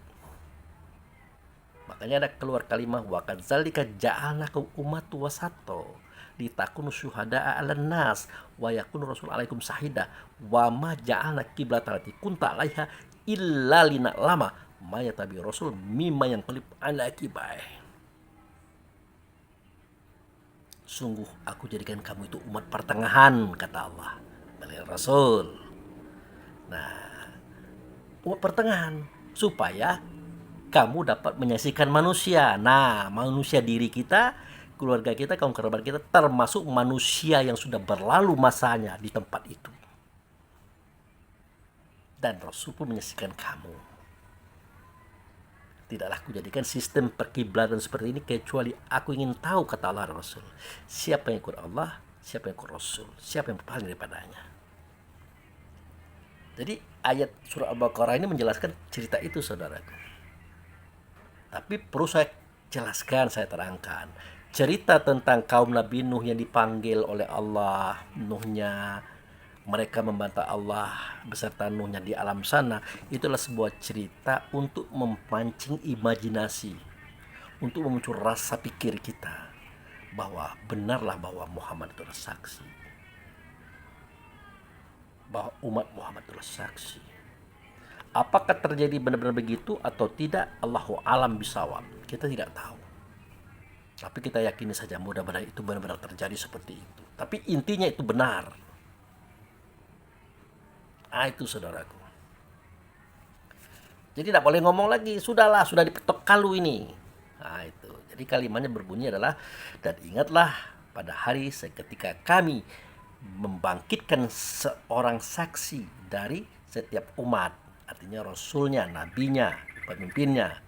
Makanya ada keluar kalimat wa kadzalika ja'alnakum ummatan wasata litakunu syuhada'a 'alan nas wa yakunu rasul 'alaikum syahida wa ma ja'alna qiblatan allati kunta 'alaiha illa lina'lama ma yatabi rasul mimma yanqalib 'ala aqibai. Sungguh aku jadikan kamu itu umat pertengahan, kata Allah melalui Rasul. Nah, umat pertengahan supaya kamu dapat menyaksikan manusia. Nah, manusia diri kita, keluarga kita, kaum kerabat kita, termasuk manusia yang sudah berlalu masanya di tempat itu. Dan Rasul pun menyaksikan kamu. Tidaklah aku jadikan sistem perkiblatan seperti ini kecuali aku ingin tahu, kata Allah dan Rasul, siapa yang ikut Allah, siapa yang ikut Rasul, siapa yang berpaling daripadanya. Jadi ayat surah Al-Baqarah ini menjelaskan cerita itu, saudaraku. Tapi perlu saya jelaskan, saya terangkan. Cerita tentang kaum Nabi Nuh yang dipanggil oleh Allah, Nuhnya, mereka membantah Allah beserta Nuhnya di alam sana, itulah sebuah cerita untuk memancing imajinasi, untuk memuncul rasa pikir kita bahwa benarlah bahwa Muhammad adalah saksi, bahwa umat Muhammad adalah saksi. Apakah terjadi benar-benar begitu atau tidak, Allahu alam bisawab, kita tidak tahu. Tapi kita yakini saja mudah-mudahan itu benar-benar terjadi seperti itu. Tapi intinya itu benar. Itu saudaraku. Jadi tidak boleh ngomong lagi, sudahlah, sudah dipetok kalu ini. Itu. Jadi kalimatnya berbunyi adalah, dan ingatlah pada hari ketika kami membangkitkan seorang saksi dari setiap umat, artinya rasulnya, nabinya, pemimpinnya.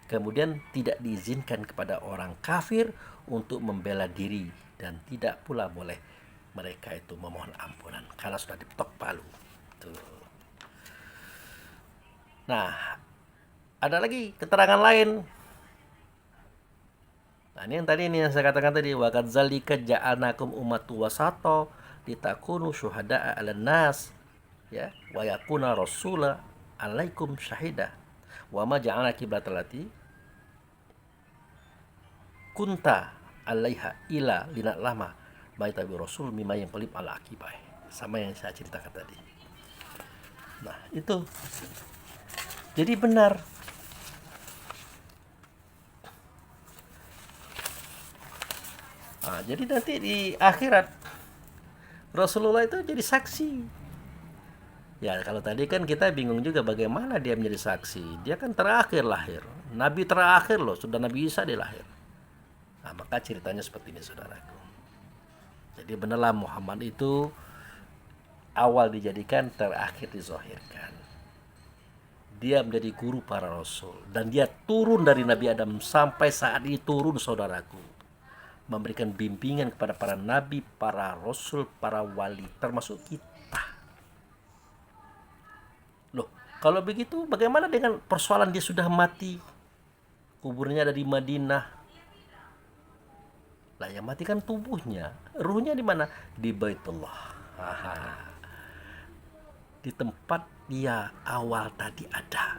Kemudian tidak diizinkan kepada orang kafir untuk membela diri, dan tidak pula boleh mereka itu memohon ampunan karena sudah diketok palu. Tuh. Nah, ada lagi keterangan lain. Nah, ini yang tadi ini yang saya katakan tadi, wa kadzalika ja'alnakum ummatan wasata litakunu syuhada'a 'alan nas, ya, wa yakuna rasula 'alaikum syahida. Wa ma ja'alna qiblatal lati kunta 'alaiha ila lama baita bi rasul mimma yang pelip ala akibai. Sama yang saya ceritakan tadi. Nah, itu. Jadi benar. Nah, jadi nanti di akhirat Rasulullah itu jadi saksi. Ya, kalau tadi kan kita bingung juga bagaimana dia menjadi saksi. Dia kan terakhir lahir. Nabi terakhir loh, sudah Nabi Isa dia lahir. Nah, maka ceritanya seperti ini, saudaraku. Jadi benerlah Muhammad itu awal dijadikan, terakhir dizohirkan. Dia menjadi guru para rasul. Dan dia turun dari Nabi Adam sampai saat ini turun, saudaraku. Memberikan bimbingan kepada para nabi, para rasul, para wali, termasuk kita. Loh, kalau begitu bagaimana dengan persoalan dia sudah mati? Kuburnya ada di Madinah. Lah yang mati kan tubuhnya. Ruhnya di mana? Di Baitullah. Di tempat dia awal tadi ada.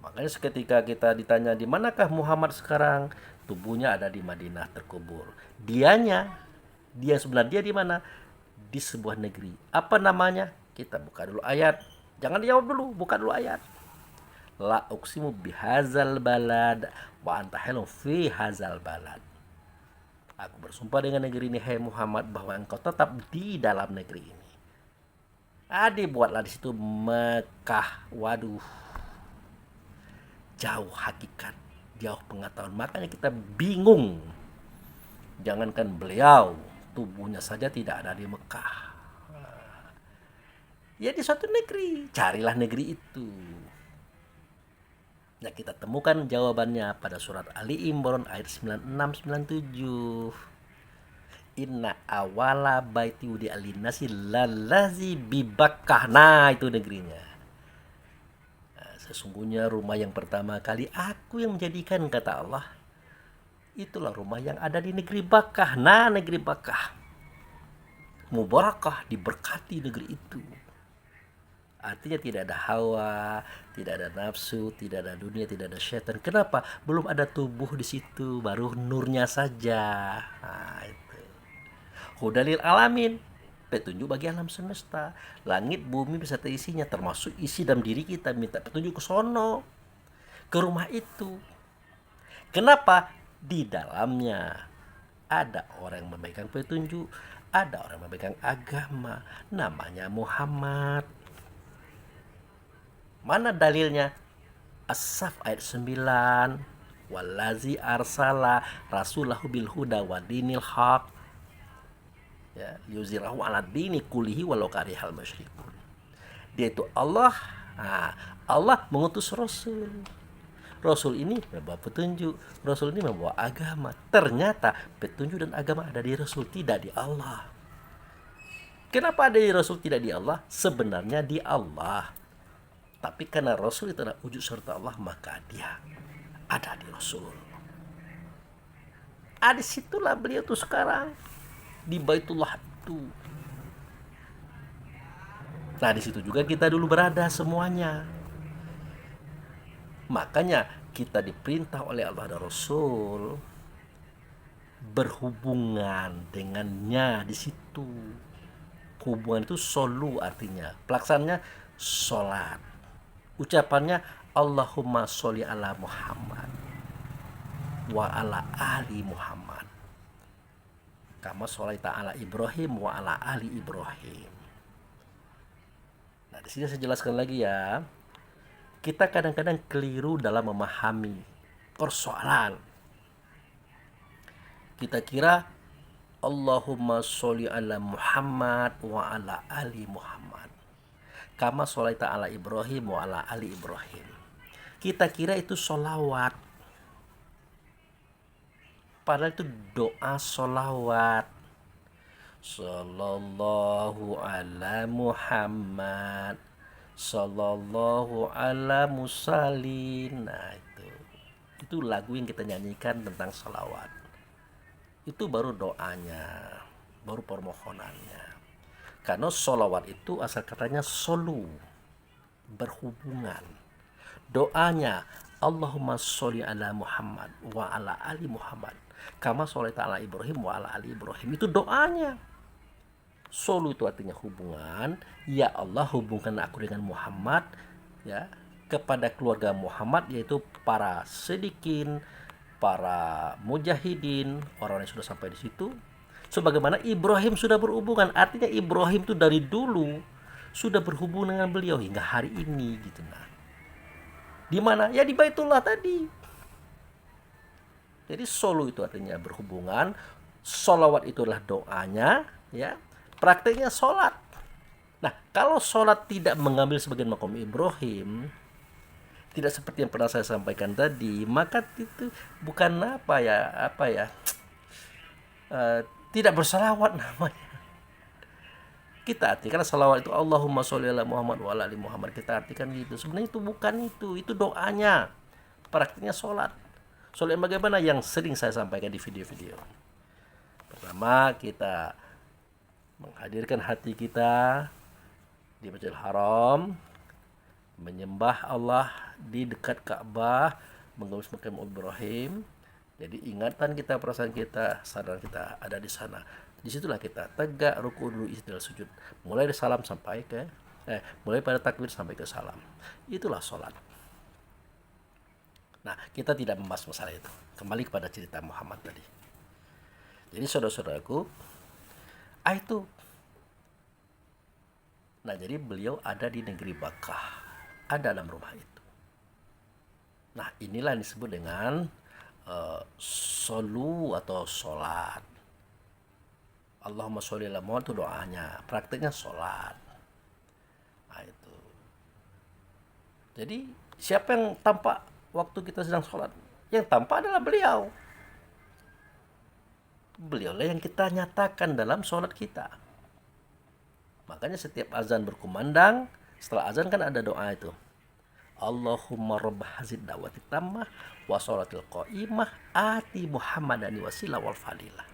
Makanya seketika kita ditanya di manakah Muhammad sekarang, tubuhnya ada di Madinah terkubur. Dia sebenarnya di mana? Di sebuah negeri. Apa namanya? Kita buka dulu ayat. Jangan dijawab dulu, buka dulu ayat. La uqsimu bihazal balad wa anta halum fi hazal balad. Aku bersumpah dengan negeri ini, hai Muhammad, bahwa engkau tetap di dalam negeri ini. Buatlah di situ Mekah. Waduh, jauh hakikat, jauh pengetahuan. Makanya kita bingung. Jangankan beliau, tubuhnya saja tidak ada di Mekah. Ya di suatu negeri, carilah negeri itu. Nah, kita temukan jawabannya pada surat Ali Imran ayat 96-97. Inna awala baiti wudi alinasi lalazi bibakkah. Nah, itu negerinya. Nah, sesungguhnya rumah yang pertama kali aku yang menjadikan, kata Allah, itulah rumah yang ada di negeri Bakkah. Nah, negeri Bakkah mubarakah, diberkati negeri itu. Artinya tidak ada hawa, tidak ada nafsu, tidak ada dunia, tidak ada syaitan. Kenapa? Belum ada tubuh di situ, baru nurnya saja. Nah, itu. Hudalil alamin, petunjuk bagi alam semesta. Langit, bumi beserta isinya, termasuk isi dalam diri kita. Minta petunjuk ke sono, ke rumah itu. Kenapa? Di dalamnya ada orang yang memegang petunjuk, ada orang yang memegang agama, namanya Muhammad. Mana dalilnya? As-Saf ayat 9. Wallazi arsala rasulahu bil huda wa dinil haq, ya, yuzirahu ala dini kulihi walau karihal musyrikun. Dia itu Allah. Nah, Allah mengutus Rasul. Rasul ini membawa petunjuk, Rasul ini membawa agama. Ternyata petunjuk dan agama ada di Rasul, tidak di Allah. Kenapa ada di Rasul, tidak di Allah? Sebenarnya di Allah. Tapi karena Rasul itu adalah wujud serta Allah, maka dia ada di Rasul. Di situlah beliau tuh sekarang di Baitullah itu. Nah, di situ juga kita dulu berada semuanya. Makanya kita diperintah oleh Allah dan Rasul berhubungan dengannya di situ. Hubungan itu solu, artinya pelaksananya sholat. Ucapannya Allahumma sholli ala Muhammad wa ala ali Muhammad kama sholaita ala Ibrahim wa ala ali Ibrahim. Nah, di sini saya jelaskan lagi ya. Kita kadang-kadang keliru dalam memahami persoalan. Kita kira Allahumma sholli ala Muhammad wa ala ali Muhammad kama sholaita ala Ibrahim wa ala ali Ibrahim. Kita kira itu sholawat, padahal itu doa sholawat. Sallallahu ala Muhammad, Sallallahu ala musallin. Nah, itu lagu yang kita nyanyikan tentang salawat. Itu baru doanya, baru permohonannya. Karena salawat itu asal katanya solu, berhubungan. Doanya Allahumma sholli ala Muhammad wa ala ali Muhammad kama sholaita ala Ibrahim wa ala ali Ibrahim. Itu doanya. Solu itu artinya hubungan. Ya Allah, hubungkan aku dengan Muhammad, ya, kepada keluarga Muhammad, yaitu para sedikin, para mujahidin, orang yang sudah sampai di situ. Sebagaimana Ibrahim sudah berhubungan, artinya Ibrahim itu dari dulu sudah berhubungan dengan beliau hingga hari ini gitu. Nah, di mana? Ya di Baitullah tadi. Jadi solo itu artinya berhubungan, sholawat itu adalah doanya, ya. Prakteknya sholat. Nah, kalau sholat tidak mengambil sebagian makom Ibrahim, tidak seperti yang pernah saya sampaikan tadi, maka itu bukan tidak bersalawat namanya. Kita artikan salawat itu Allahumma sholli ala Muhammad wa ala ali Muhammad. Kita artikan gitu. Sebenarnya itu bukan itu doanya. Praktiknya sholat. Sholat bagaimana yang sering saya sampaikan di video-video. Pertama, kita menghadirkan hati kita di Masjidil Haram, menyembah Allah di dekat Ka'bah, menggabus makam Ibrahim. Jadi ingatan kita, perasaan kita, sadar kita ada di sana. Disitulah kita tegak, ruku dulu, istirahat, sujud. Mulai dari salam sampai ke mulai pada takbir sampai ke salam. Itulah sholat. Nah, kita tidak membahas masalah itu. Kembali kepada cerita Muhammad tadi. Jadi saudara-saudaraku, itu. Nah, jadi beliau ada di negeri Bakkah, ada dalam rumah itu. Nah, inilah yang disebut dengan solu atau sholat. Allahumma sholli ala Muhammad itu doanya, prakteknya sholat. Nah, itu. Jadi siapa yang tampak waktu kita sedang sholat? Yang tampak adalah beliau. Beliaulah yang kita nyatakan dalam sholat kita. Makanya setiap azan berkumandang, setelah azan kan ada doa itu. Allahumma rabb hazid da'wati tammah wa sholatil qa'imah ati Muhammadani wasilah wal fadilah.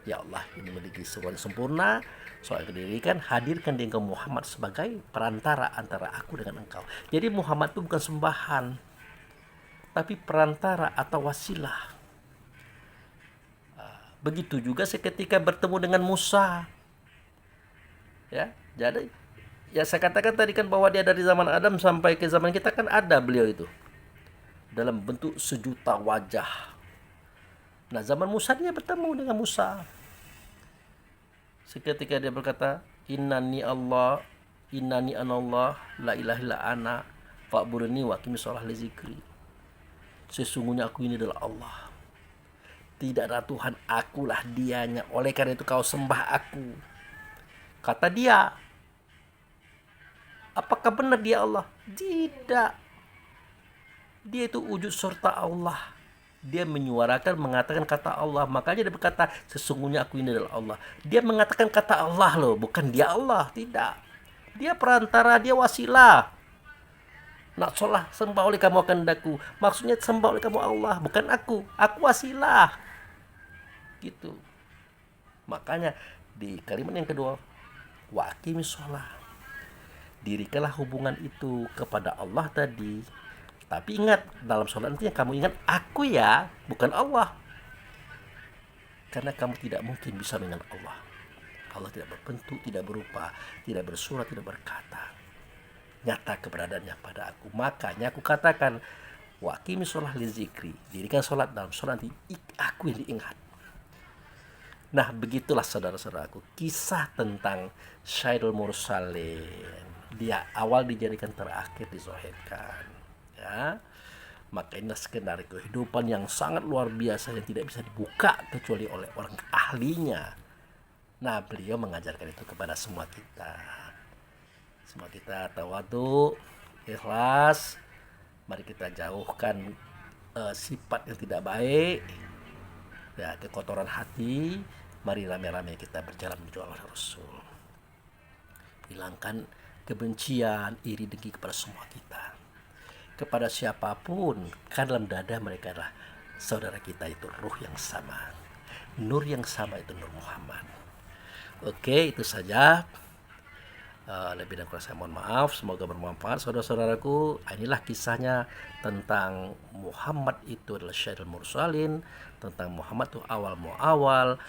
Ya Allah, ini memiliki sesuatu yang sempurna, soal kedirikan, hadirkan di engkau Muhammad sebagai perantara antara aku dengan engkau. Jadi Muhammad itu bukan sembahan, tapi perantara atau wasilah. Begitu juga seketika bertemu dengan Musa. Ya, jadi ya saya katakan tadi kan bahwa dia dari zaman Adam sampai ke zaman kita kan ada beliau itu dalam bentuk sejuta wajah. Nah, zaman Musa dia bertemu dengan Musa. Seketika dia berkata, innani anallah, la ilaha illa ana, fa'budni wa aqimi shalah li zikri. Sesungguhnya aku ini adalah Allah. Tidak ada Tuhan, akulah dianya. Oleh karena itu kau sembah aku. Kata dia. Apakah benar dia Allah? Tidak. Dia itu wujud serta Allah. Dia menyuarakan, mengatakan kata Allah. Makanya dia berkata, sesungguhnya aku ini adalah Allah. Dia mengatakan kata Allah loh, bukan dia Allah. Tidak. Dia perantara, dia wasilah. Nak sholah sembah oleh kamu akan daku. Maksudnya sembah oleh kamu Allah, bukan aku. Aku wasilah. Gitu. Makanya di kalimat yang kedua, wa aqimis sholah. Dirikanlah hubungan itu kepada Allah tadi. Tapi ingat, dalam sholat nanti yang kamu ingat aku ya, bukan Allah. Karena kamu tidak mungkin bisa dengan Allah. Allah tidak berbentuk, tidak berupa, tidak bersuara, tidak berkata. Nyata keberadaannya pada aku. Makanya aku katakan, wa aqimis sholah li zikri. Dirikan sholat dalam sholat nanti aku yang diingat. Nah, begitulah saudara-saudaraku kisah tentang Sayyidul Mursalin. Dia awal dijadikan terakhir dizohirkan. Ya, maka ini skenario kehidupan yang sangat luar biasa yang tidak bisa dibuka kecuali oleh orang ahlinya. Nah, beliau mengajarkan itu kepada semua kita. Semua kita tawadu, ikhlas. Mari kita jauhkan sifat yang tidak baik, ya, kekotoran hati. Mari rame-rame kita berjalan menuju Allah Rasul. hilangkan kebencian, iri dengki kepada semua kita. Kepada siapapun, kan dalam dada mereka adalah saudara kita, itu ruh yang sama, nur yang sama, itu Nur Muhammad. Oke, itu saja. Lebih dan kurang saya mohon maaf. Semoga bermanfaat saudara-saudaraku. Inilah kisahnya tentang Muhammad itu adalah Syairul Mursalin, tentang Muhammad itu awal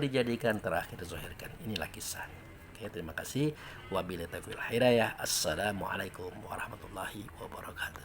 dijadikan, terakhir dizahirkan. Inilah kisah. Oke, terima kasih. Wabillahi taufiq wal hidayah. Assalamualaikum warahmatullahi wabarakatuh.